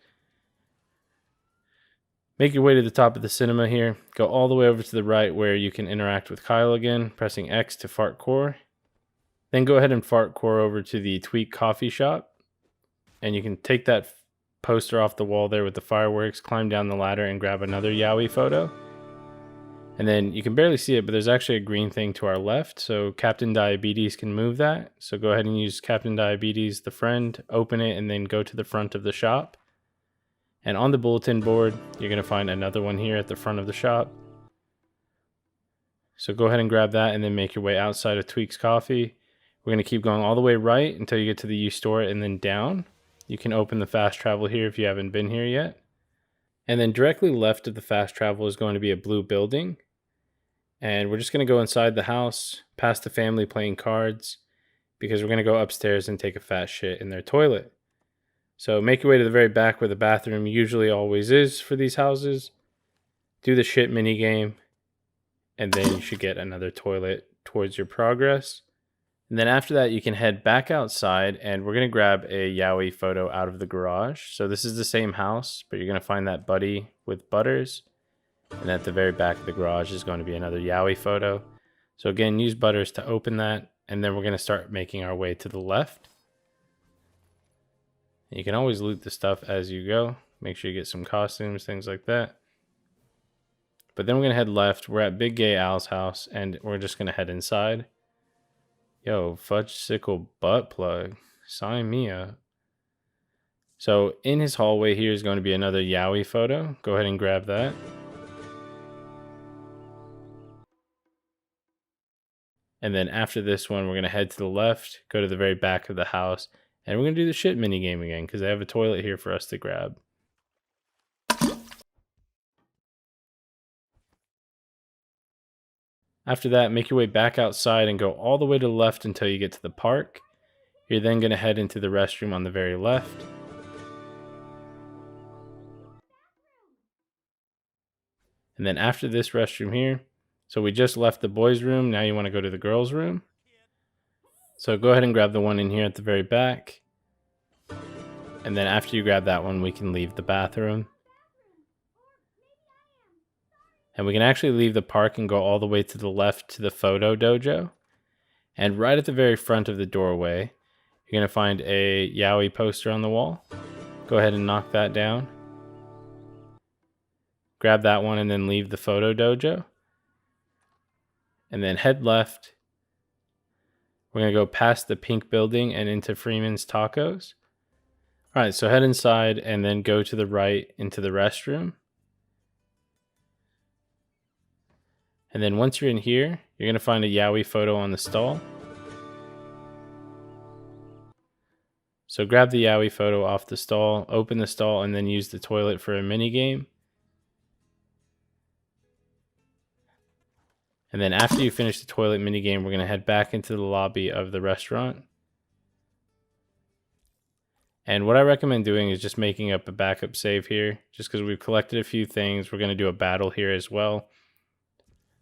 Make your way to the top of the cinema here. Go all the way over to the right where you can interact with Kyle again, pressing X to fart core. Then go ahead and fart core over to the Tweek coffee shop. And you can take that poster off the wall there with the fireworks, climb down the ladder and grab another Yaoi photo. And then you can barely see it, but there's actually a green thing to our left. So Captain Diabetes can move that. So go ahead and use Captain Diabetes, the friend, open it, and then go to the front of the shop. And on the bulletin board, you're going to find another one here at the front of the shop. So go ahead and grab that and then make your way outside of Tweek's Coffee. We're going to keep going all the way right until you get to the U store and then down. You can open the fast travel here if you haven't been here yet. And then directly left of the fast travel is going to be a blue building. And we're just going to go inside the house, past the family playing cards, because we're going to go upstairs and take a fat shit in their toilet. So make your way to the very back where the bathroom usually always is for these houses. Do the shit mini game, and then you should get another toilet towards your progress. And then after that, you can head back outside, and we're going to grab a Yaoi photo out of the garage. So this is the same house, but you're going to find that buddy with Butters. And at the very back of the garage is going to be another Yaoi photo. So again, use Butters to open that, and then we're going to start making our way to the left. You can always loot the stuff as you go. Make sure you get some costumes, things like that. But then we're going to head left. We're at Big Gay Al's house, and we're just going to head inside. Yo, Fudge Sickle butt plug. Sign me up. So in his hallway here is going to be another Yaoi photo. Go ahead and grab that. And then after this one, we're going to head to the left, go to the very back of the house, and we're going to do the shit mini game again because they have a toilet here for us to grab. After that, make your way back outside and go all the way to the left until you get to the park. You're then going to head into the restroom on the very left. And then after this restroom here, so we just left the boys' room. Now you want to go to the girls' room. So go ahead and grab the one in here at the very back. And then after you grab that one, we can leave the bathroom. And we can actually leave the park and go all the way to the left to the photo dojo. And right at the very front of the doorway, you're going to find a Yaoi poster on the wall. Go ahead and knock that down. Grab that one and then leave the photo dojo. And then head left. We're going to go past the pink building and into Freeman's Tacos. All right, so head inside and then go to the right into the restroom. And then once you're in here, you're going to find a Yaoi photo on the stall. So grab the Yowie photo off the stall, open the stall, and then use the toilet for a mini game. And then after you finish the toilet mini game, we're going to head back into the lobby of the restaurant. And what I recommend doing is just making up a backup save here, just because we've collected a few things. We're going to do a battle here as well.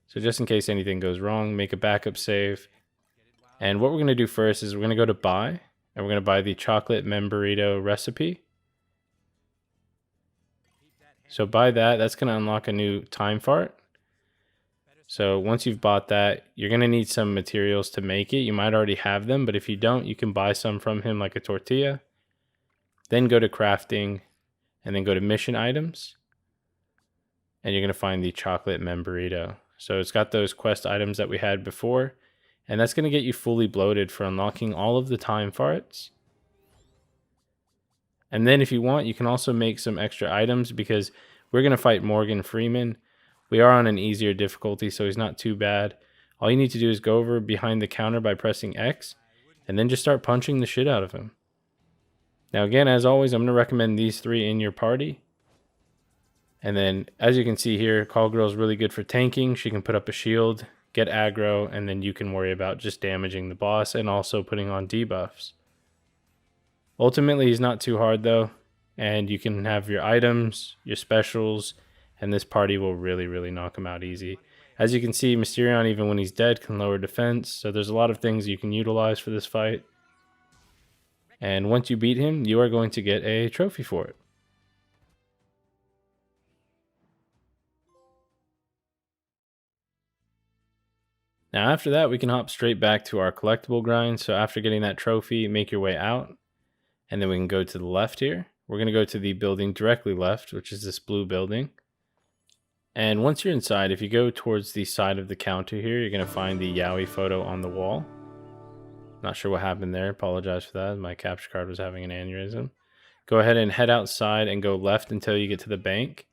So just in case anything goes wrong, make a backup save. And what we're going to do first is we're going to go to buy, and we're going to buy the chocolate memburrito recipe. So buy that. That's going to unlock a new time fart. So once you've bought that, you're going to need some materials to make it. You might already have them, but if you don't, you can buy some from him like a tortilla. Then go to crafting and then go to mission items. And you're going to find the chocolate memburrito. So it's got those quest items that we had before. And that's going to get you fully bloated for unlocking all of the time farts. And then if you want, you can also make some extra items because we're going to fight Morgan Freeman. We are on an easier difficulty, so he's not too bad. All you need to do is go over behind the counter by pressing X, and then just start punching the shit out of him. Now again, as always, I'm going to recommend these 3 in your party. And then, as you can see here, Call Girl is really good for tanking. She can put up a shield, get aggro, and then you can worry about just damaging the boss and also putting on debuffs. Ultimately, he's not too hard though, and you can have your items, your specials, and this party will really, really knock him out easy. As you can see, Mysterion, even when he's dead, can lower defense. So there's a lot of things you can utilize for this fight. And once you beat him, you are going to get a trophy for it. Now after that, we can hop straight back to our collectible grind. So after getting that trophy, make your way out. And then we can go to the left here. We're going to go to the building directly left, which is this blue building. And once you're inside, if you go towards the side of the counter here, you're going to find the Yowie photo on the wall. Not sure what happened there. Apologize for that. My capture card was having an aneurysm. Go ahead and head outside and go left until you get to the bank.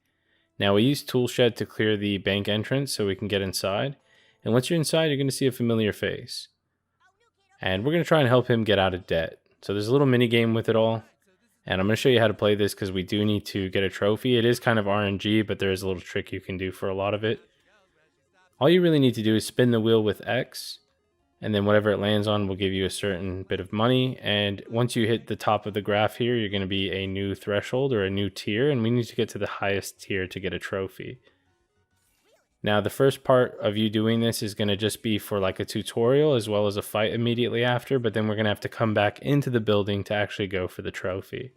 Now we use Toolshed to clear the bank entrance so we can get inside. And once you're inside, you're going to see a familiar face. And we're going to try and help him get out of debt. So there's a little mini game with it all. And I'm going to show you how to play this because we do need to get a trophy. It is kind of RNG, but there is a little trick you can do for a lot of it. All you really need to do is spin the wheel with X, and then whatever it lands on will give you a certain bit of money. And once you hit the top of the graph here, you're going to be a new threshold or a new tier, and we need to get to the highest tier to get a trophy. Now, the first part of you doing this is going to just be for like a tutorial as well as a fight immediately after, but then we're going to have to come back into the building to actually go for the trophy.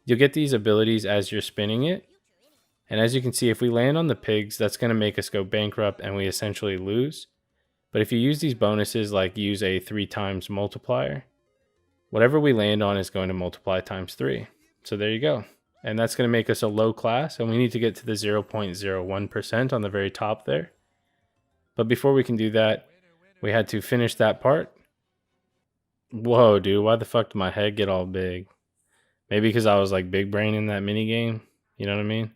You'll get these abilities as you're spinning it. And as you can see, if we land on the pigs, that's going to make us go bankrupt and we essentially lose. But if you use these bonuses, like use a 3 times multiplier, whatever we land on is going to multiply times 3. So there you go. And that's going to make us a low class, and we need to get to the 0.01% on the very top there. But before we can do that, we had to finish that part. Whoa, dude, why the fuck did my head get all big? Maybe because I was like big brain in that mini game, you know what I mean?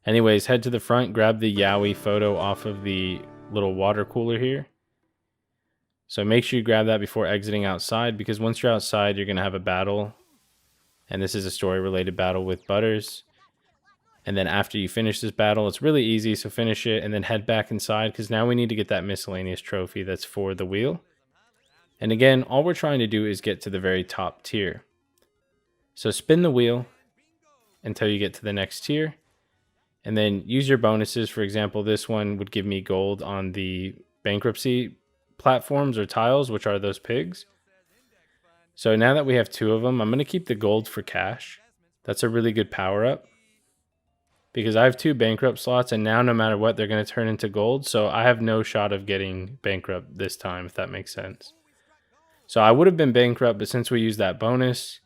Anyways, head to the front, grab the Yowie photo off of the little water cooler here. So make sure you grab that before exiting outside, because once you're outside, you're going to have a battle. And this is a story-related battle with Butters. And then after you finish this battle, it's really easy, so finish it and then head back inside, because now we need to get that miscellaneous trophy that's for the wheel. And again, all we're trying to do is get to the very top tier. So spin the wheel until you get to the next tier. And then use your bonuses. For example, this one would give me gold on the bankruptcy platforms or tiles, which are those pigs. So now that we have 2 of them, I'm going to keep the gold for cash. That's a really good power up. Because I have 2 bankrupt slots, and now no matter what, they're going to turn into gold. So I have no shot of getting bankrupt this time, if that makes sense. So I would have been bankrupt, but since we used that bonus,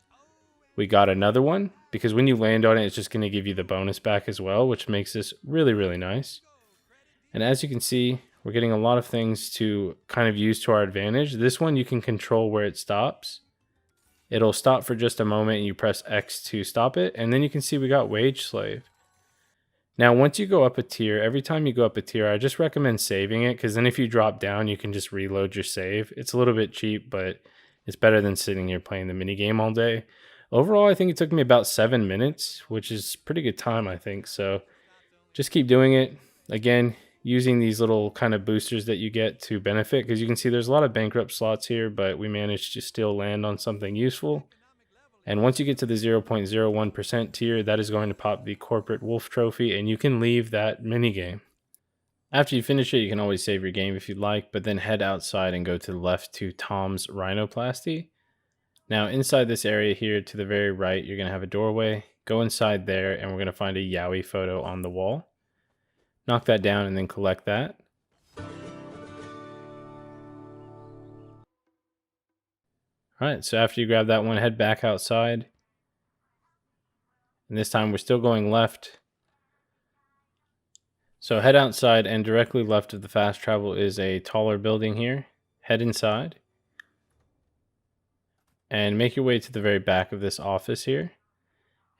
we got another one. Because when you land on it, it's just going to give you the bonus back as well, which makes this really, really nice. And as you can see, we're getting a lot of things to kind of use to our advantage. This one, you can control where it stops. It'll stop for just a moment and you press X to stop it. And then you can see we got Wage Slave. Now, once you go up a tier, every time you go up a tier, I just recommend saving it. Because then if you drop down, you can just reload your save. It's a little bit cheap, but It's better than sitting here playing the mini game all day. Overall, I think it took me about 7 minutes, which is pretty good time, I think. So just keep doing it. Again, using these little kind of boosters that you get to benefit, because you can see there's a lot of bankrupt slots here, but we managed to still land on something useful. And once you get to the 0.01% tier, that is going to pop the Corporate Wolf Trophy, and you can leave that minigame. After you finish it, you can always save your game if you'd like, but then head outside and go to the left to Tom's Rhinoplasty. Now, inside this area here to the very right, you're going to have a doorway. Go inside there, and we're going to find a Yowie photo on the wall. Knock that down and then collect that. Alright, so after you grab that one, head back outside. And this time we're still going left. So head outside, and directly left of the fast travel is a taller building here. Head inside. And make your way to the very back of this office here.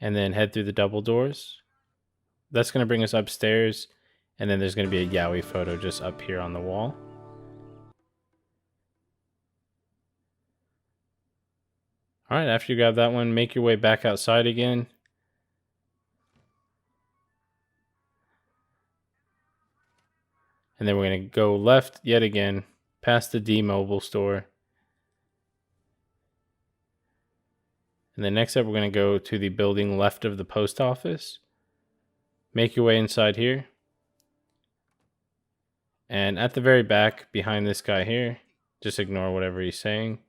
And then head through the double doors. That's going to bring us upstairs. And then there's going to be a Yowie photo just up here on the wall. Alright, after you grab that one, make your way back outside again. And then we're going to go left yet again, past the D-Mobile store. And then next up, we're going to go to the building left of the post office. Make your way inside here. And at the very back, behind this guy here, just ignore whatever he's saying.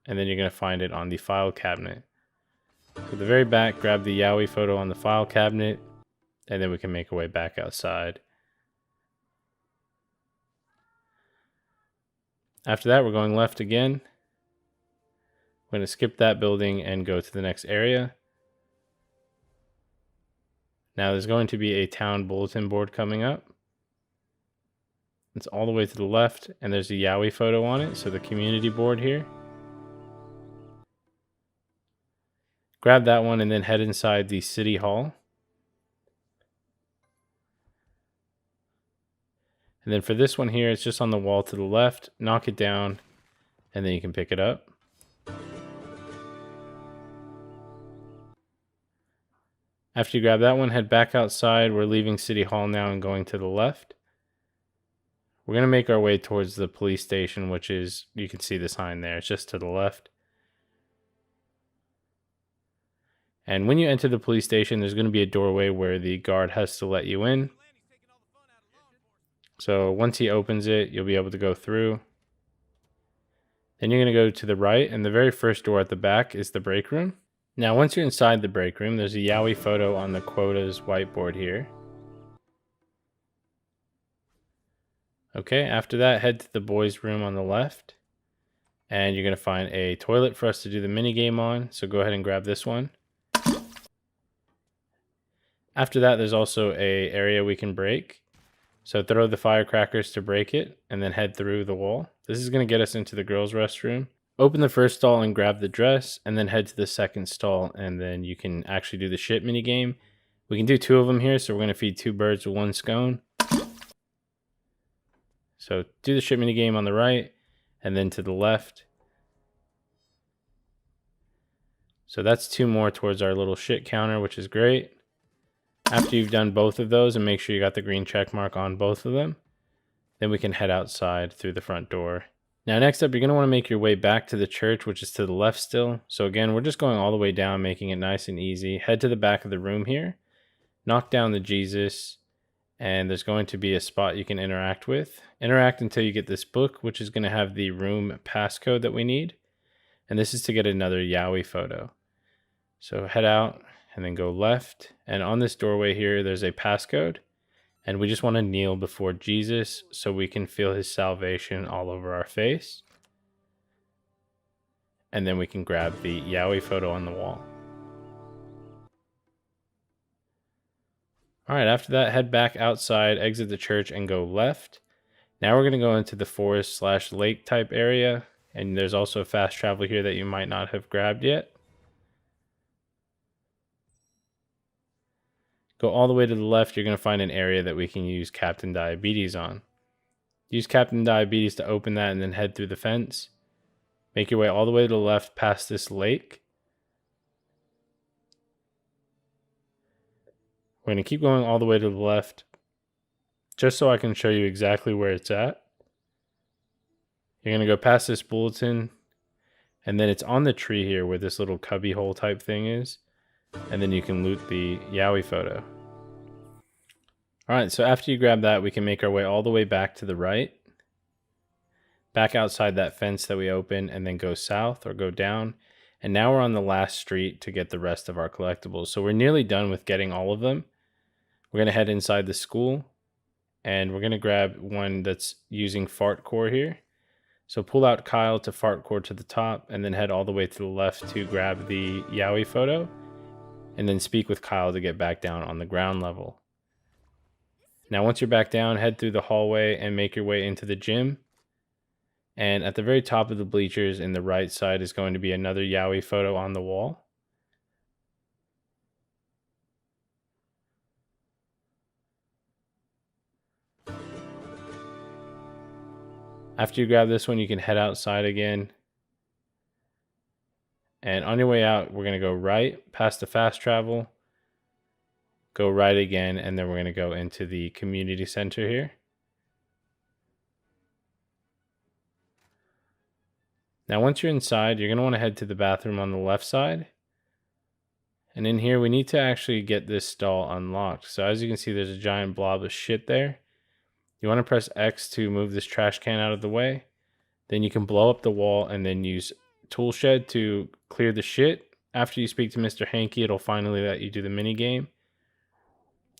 And then you're going to find it on the file cabinet. So the very back, grab the Yowie photo on the file cabinet, and then we can make our way back outside. After that, we're going left again. We're going to skip that building and go to the next area. Now there's going to be a town bulletin board coming up. It's all the way to the left, and there's a Yowie photo on it, so the community board here. Grab that one and then head inside the city hall. And then for this one here, it's just on the wall to the left. Knock it down, and then you can pick it up. After you grab that one, head back outside. We're leaving City Hall now and going to the left. We're going to make our way towards the police station, which is, you can see the sign there. It's just to the left. And when you enter the police station, there's going to be a doorway where the guard has to let you in. So once he opens it, you'll be able to go through. Then you're going to go to the right, and the very first door at the back is the break room. Now, once you're inside the break room, there's a Yowie photo on the quotas whiteboard here. Okay, after that, head to the boys' room on the left. And you're going to find a toilet for us to do the mini game on. So go ahead and grab this one. After that, there's also a area we can break. So throw the firecrackers to break it, and then head through the wall. This is going to get us into the girls' restroom. Open the first stall and grab the dress, and then head to the second stall, and then you can actually do the shit mini game. We can do 2 of them here, so we're going to feed 2 birds with 1 scone. So do the shit mini game on the right, and then to the left. So that's 2 more towards our little shit counter, which is great. After you've done both of those, and make sure you got the green check mark on both of them, then we can head outside through the front door. Now next up, you're going to want to make your way back to the church, which is to the left still. So again, we're just going all the way down, making it nice and easy. Head to the back of the room here, knock down the Jesus, and there's going to be a spot you can interact with. Interact until you get this book, which is going to have the room passcode that we need. And this is to get another Yowie photo. So head out and then go left. And on this doorway here, there's a passcode. And we just want to kneel before Jesus so we can feel his salvation all over our face. And then we can grab the Yowie photo on the wall. All right, after that, head back outside, exit the church, and go left. Now we're going to go into the forest/lake type area. And there's also a fast travel here that you might not have grabbed yet. Go all the way to the left, you're going to find an area that we can use Captain Diabetes on. Use Captain Diabetes to open that and then head through the fence. Make your way all the way to the left past this lake. We're going to keep going all the way to the left just so I can show you exactly where it's at. You're going to go past this bulletin, and then it's on the tree here where this little cubby hole type thing is. And then you can loot the Yowie photo. Alright, so after you grab that, we can make our way all the way back to the right. Back outside that fence that we opened, and then go south or go down. And now we're on the last street to get the rest of our collectibles. So we're nearly done with getting all of them. We're going to head inside the school, and we're going to grab one that's using Fart Core here. So pull out Kyle to Fart Core to the top, and then head all the way to the left to grab the Yowie photo, and then speak with Kyle to get back down on the ground level. Now once you're back down, head through the hallway and make your way into the gym. And at the very top of the bleachers in the right side is going to be another Yowie photo on the wall. After you grab this one, you can head outside again. And on your way out, we're going to go right past the fast travel. Go right again, and then we're going to go into the community center here. Now once you're inside, you're going to want to head to the bathroom on the left side. And in here, we need to actually get this stall unlocked. So as you can see, there's a giant blob of shit there. You want to press X to move this trash can out of the way. Then you can blow up the wall and then use Tool Shed to clear the shit. After you speak to Mr. Hanky, it'll finally let you do the mini game.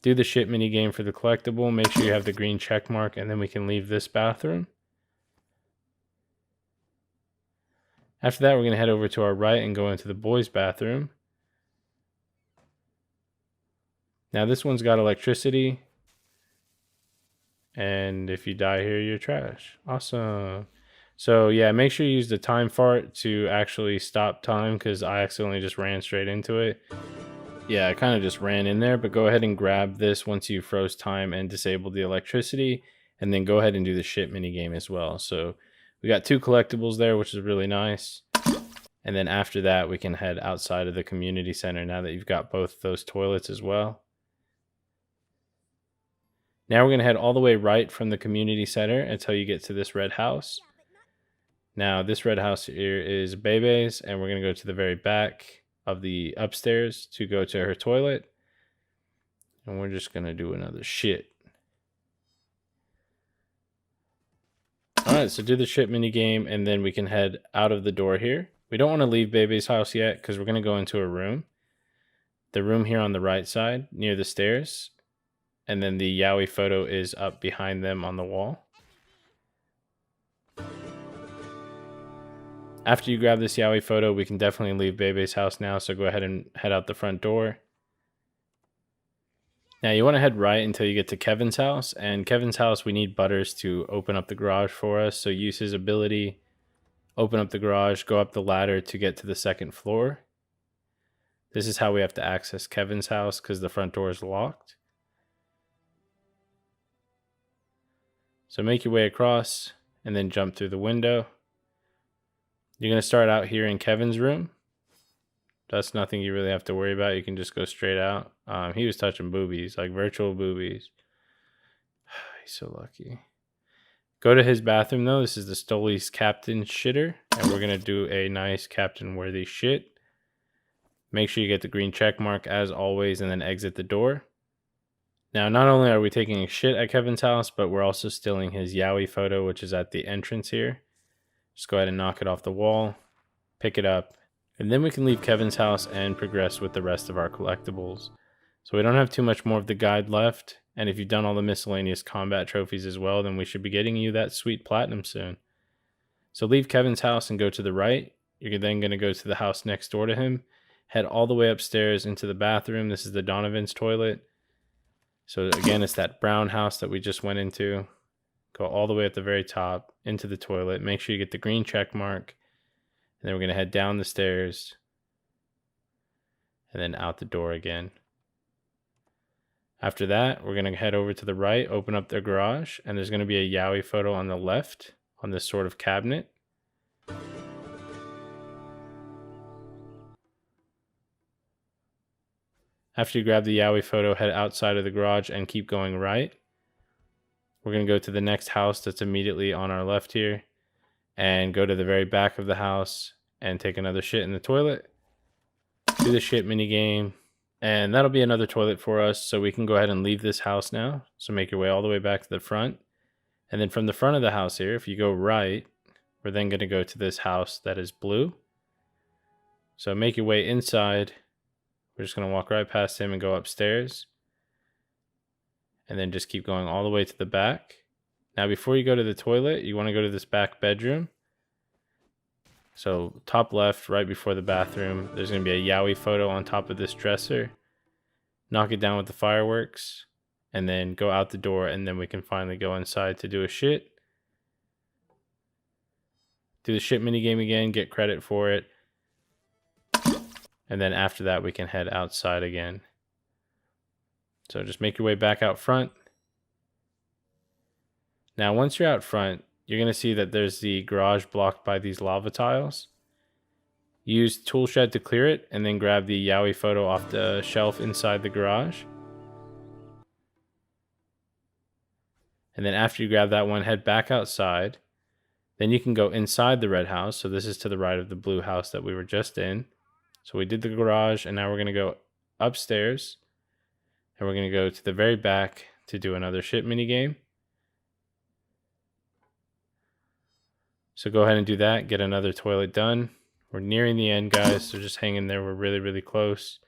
Do the shit mini game for the collectible. Make sure you have the green check mark, and then we can leave this bathroom. After that, we're going to head over to our right and go into the boys' bathroom. Now this one's got electricity. And if you die here, you're trash. Awesome. So yeah, make sure you use the time fart to actually stop time, because I accidentally just ran straight into it. Yeah, I kind of just ran in there, but go ahead and grab this once you froze time and disabled the electricity, and then go ahead and do the shit mini game as well. So we got 2 collectibles there, which is really nice. And then after that, we can head outside of the community center now that you've got both those toilets as well. Now we're going to head all the way right from the community center until you get to this red house. Now this red house here is Bebe's, and we're going to go to the very back of the upstairs to go to her toilet. And we're just going to do another shit. Alright, so do the shit mini game, and then we can head out of the door here. We don't want to leave Bebe's house yet, because we're going to go into a room. The room here on the right side, near the stairs. And then the Yowie photo is up behind them on the wall. After you grab this Yowie photo, we can definitely leave Bebe's house now, so go ahead and head out the front door. Now you want to head right until you get to Kevin's house, and Kevin's house, we need Butters to open up the garage for us, so use his ability, open up the garage, go up the ladder to get to the 2nd floor. This is how we have to access Kevin's house, because the front door is locked. So make your way across, and then jump through the window. You're going to start out here in Kevin's room. That's nothing you really have to worry about. You can just go straight out. He was touching boobies, like virtual boobies. He's so lucky. Go to his bathroom, though. This is the Stoley's Captain Shitter. And we're going to do a nice Captain-worthy shit. Make sure you get the green check mark, as always, and then exit the door. Now, not only are we taking a shit at Kevin's house, but we're also stealing his Yowie photo, which is at the entrance here. Just go ahead and knock it off the wall, pick it up, and then we can leave Kevin's house and progress with the rest of our collectibles. So we don't have too much more of the guide left, and if you've done all the miscellaneous combat trophies as well, then we should be getting you that sweet platinum soon. So leave Kevin's house and go to the right. You're then going to go to the house next door to him, head all the way upstairs into the bathroom. This is the Donovan's toilet. So again, it's that brown house that we just went into. Go all the way at the very top into the toilet. Make sure you get the green check mark. And then we're going to head down the stairs. And then out the door again. After that, we're going to head over to the right, open up the garage, and there's going to be a Yowie photo on the left on this sort of cabinet. After you grab the Yowie photo, head outside of the garage and keep going right. We're going to go to the next house that's immediately on our left here and go to the very back of the house and take another shit in the toilet. Do the shit mini game. And that'll be another toilet for us, so we can go ahead and leave this house now. So make your way all the way back to the front. And then from the front of the house here, if you go right, we're then going to go to this house that is blue. So make your way inside. We're just going to walk right past him and go upstairs. And then just keep going all the way to the back. Now before you go to the toilet, you want to go to this back bedroom. So top left, right before the bathroom, there's going to be a Yowie photo on top of this dresser. Knock it down with the fireworks, and then go out the door, and then we can finally go inside to do a shit. Do the shit mini game again, get credit for it. And then after that, we can head outside again. So just make your way back out front. Now, once you're out front, you're going to see that there's the garage blocked by these lava tiles. Use tool shed to clear it, and then grab the Yowie photo off the shelf inside the garage. And then after you grab that one, head back outside. Then you can go inside the red house. So this is to the right of the blue house that we were just in. So we did the garage, and now we're going to go upstairs. And we're going to go to the very back to do another shit mini game. So go ahead and do that. Get another toilet done. We're nearing the end, guys. So just hang in there. We're really, really close.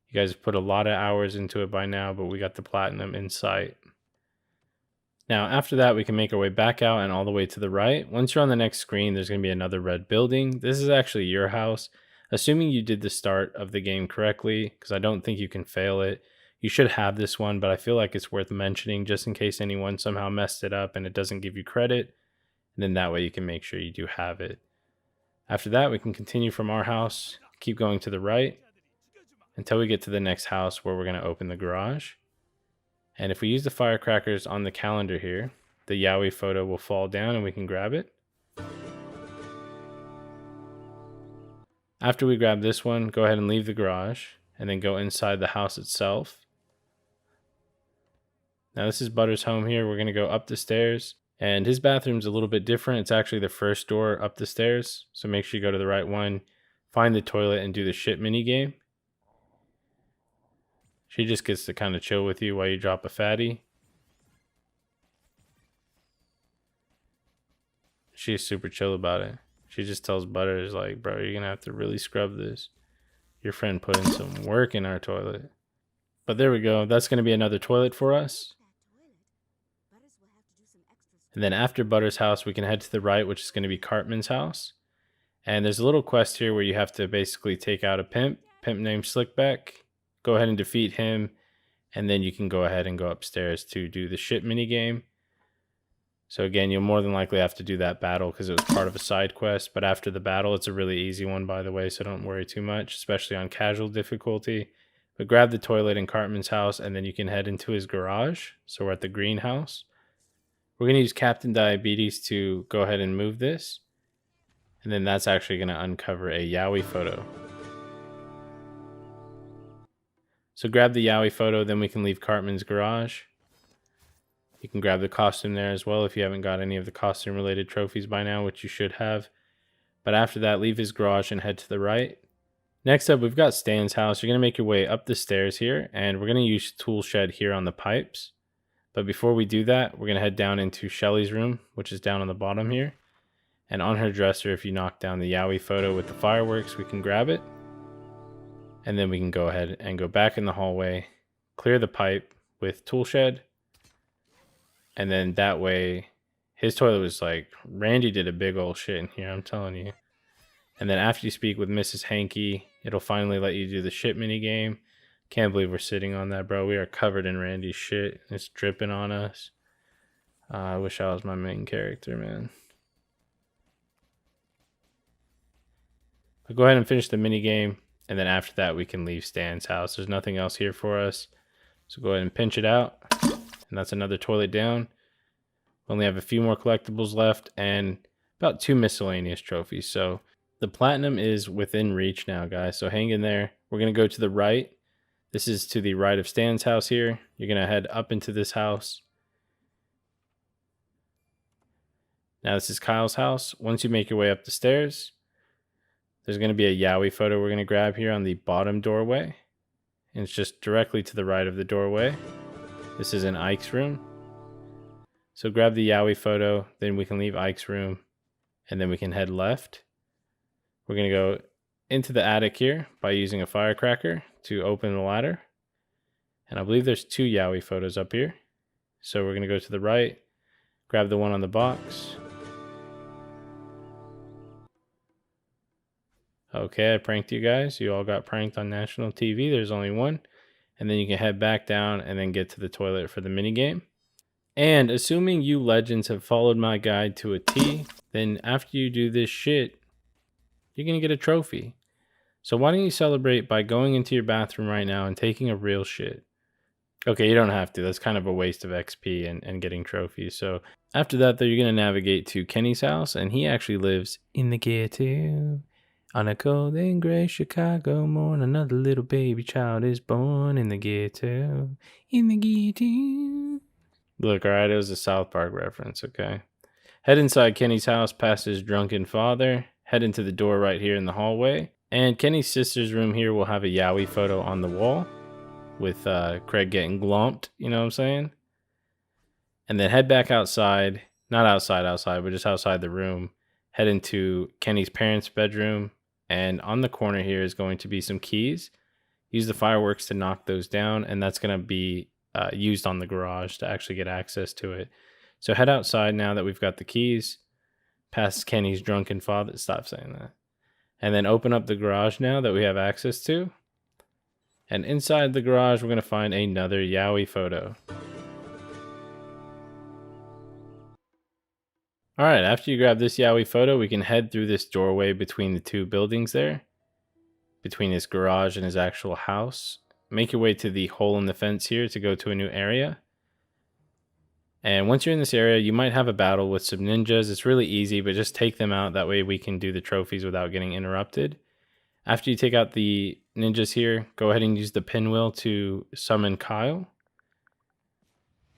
You guys have put a lot of hours into it by now, but we got the platinum in sight. Now, after that, we can make our way back out and all the way to the right. Once you're on the next screen, there's going to be another red building. This is actually your house. Assuming you did the start of the game correctly, because I don't think you can fail it. You should have this one, but I feel like it's worth mentioning just in case anyone somehow messed it up and it doesn't give you credit. And then that way you can make sure you do have it. After that, we can continue from our house, keep going to the right until we get to the next house where we're going to open the garage. And if we use the firecrackers on the calendar here, the Yowie photo will fall down and we can grab it. After we grab this one, go ahead and leave the garage and then go inside the house itself. Now this is Butters' home here. We're going to go up the stairs, and his bathroom's a little bit different. It's actually the first door up the stairs. So make sure you go to the right one, find the toilet, and do the shit mini game. She just gets to kind of chill with you while you drop a fatty. She's super chill about it. She just tells Butters, like, bro, you're going to have to really scrub this. Your friend put in some work in our toilet. But there we go. That's going to be another toilet for us. And then after Butters' house, we can head to the right, which is going to be Cartman's house. And there's a little quest here where you have to basically take out a pimp named Slickback. Go ahead and defeat him. And then you can go ahead and go upstairs to do the shit mini game. So again, you'll more than likely have to do that battle because it was part of a side quest. But after the battle, it's a really easy one, by the way, so don't worry too much, especially on casual difficulty. But grab the toilet in Cartman's house, and then you can head into his garage. So we're at the greenhouse. We're going to use Captain Diabetes to go ahead and move this. And then that's actually going to uncover a Yowie photo. So grab the Yowie photo, then we can leave Cartman's garage. You can grab the costume there as well if you haven't got any of the costume related trophies by now, which you should have. But after that, leave his garage and head to the right. Next up, we've got Stan's house. You're going to make your way up the stairs here, and we're going to use tool shed here on the pipes. But before we do that, we're going to head down into Shelly's room, which is down on the bottom here. And on her dresser, if you knock down the Yowie photo with the fireworks, we can grab it. And then we can go ahead and go back in the hallway, clear the pipe with tool shed. And then that way, his toilet was like, Randy did a big old shit in here, I'm telling you. And then after you speak with Mrs. Hankey, it'll finally let you do the shit mini game. Can't believe we're sitting on that, bro. We are covered in Randy's shit. It's dripping on us. I wish I was my main character, man. But go ahead and finish the mini game. And then after that, we can leave Stan's house. There's nothing else here for us. So go ahead and pinch it out. And that's another toilet down. We only have a few more collectibles left and about 2 miscellaneous trophies. So the platinum is within reach now, guys. So hang in there. We're going to go to the right. This is to the right of Stan's house here. You're going to head up into this house. Now this is Kyle's house. Once you make your way up the stairs, there's going to be a Yowie photo we're going to grab here on the bottom doorway. And it's just directly to the right of the doorway. This is in Ike's room. So grab the Yowie photo, then we can leave Ike's room, and then we can head left. We're going to go into the attic here by using a firecracker to open the ladder. And I believe there's 2 Yowie photos up here. So we're going to go to the right, grab the one on the box. Okay, I pranked you guys. You all got pranked on national TV. There's only one. And then you can head back down and then get to the toilet for the minigame. And assuming you legends have followed my guide to a T, then after you do this shit, you're going to get a trophy. So why don't you celebrate by going into your bathroom right now and taking a real shit? Okay, you don't have to. That's kind of a waste of XP and getting trophies. So after that, though, you're going to navigate to Kenny's house. And he actually lives in the ghetto. On a cold and gray Chicago morning, another little baby child is born in the ghetto. In the ghetto. Look, alright, it was a South Park reference, okay. Head inside Kenny's house past his drunken father. Head into the door right here in the hallway. And Kenny's sister's room here will have a Yowie photo on the wall. With Craig getting glomped, you know what I'm saying? And then head back outside. Not outside, but just outside the room. Head into Kenny's parents' bedroom. And on the corner here is going to be some keys. Use the fireworks to knock those down. And that's going to be used on the garage to actually get access to it. So head outside now that we've got the keys. Past Kenny's drunken father. Stop saying that. And then open up the garage now that we have access to. And inside the garage, we're going to find another Yowie photo. Alright, after you grab this Yowie photo, we can head through this doorway between the 2 buildings there. Between his garage and his actual house. Make your way to the hole in the fence here to go to a new area. And once you're in this area, you might have a battle with some ninjas. It's really easy, but just take them out. That way we can do the trophies without getting interrupted. After you take out the ninjas here, go ahead and use the pinwheel to summon Kyle.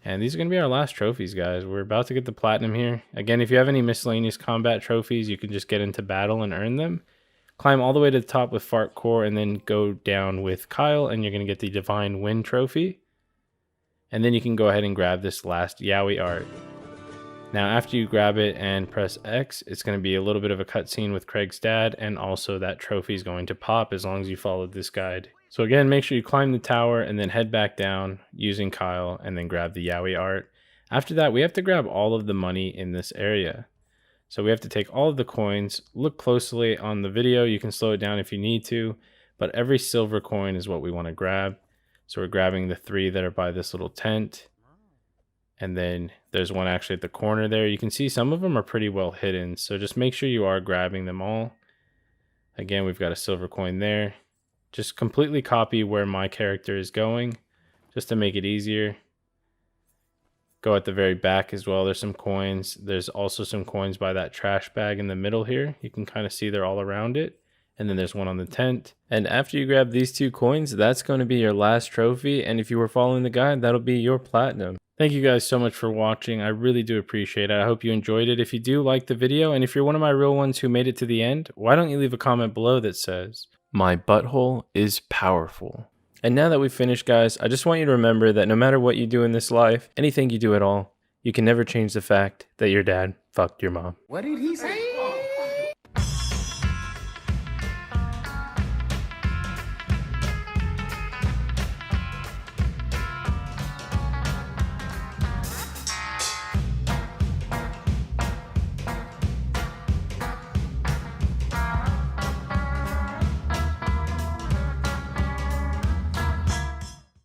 And these are going to be our last trophies, guys. We're about to get the platinum here. Again, if you have any miscellaneous combat trophies, you can just get into battle and earn them. Climb all the way to the top with Fart Core and then go down with Kyle and you're going to get the Divine Wind trophy. And then you can go ahead and grab this last Yowie art. Now after you grab it and press X, it's going to be a little bit of a cutscene with Craig's dad, and also that trophy is going to pop as long as you followed this guide. So again, make sure you climb the tower and then head back down using Kyle and then grab the Yowie art. After that, we have to grab all of the money in this area. So we have to take all of the coins. Look closely on the video. You can slow it down if you need to, but every silver coin is what we want to grab. So we're grabbing the 3 that are by this little tent. And then there's one actually at the corner there. You can see some of them are pretty well hidden. So just make sure you are grabbing them all. Again, we've got a silver coin there. Just completely copy where my character is going, just to make it easier. Go at the very back as well. There's some coins. There's also some coins by that trash bag in the middle here. You can kind of see they're all around it. And then there's one on the tent. And after you grab these 2 coins, that's going to be your last trophy. And if you were following the guide, that'll be your platinum. Thank you guys so much for watching. I really do appreciate it. I hope you enjoyed it. If you do, like the video. And if you're one of my real ones who made it to the end, why don't you leave a comment below that says, "My butthole is powerful." And now that we've finished, guys, I just want you to remember that no matter what you do in this life, anything you do at all, you can never change the fact that your dad fucked your mom. What did he say?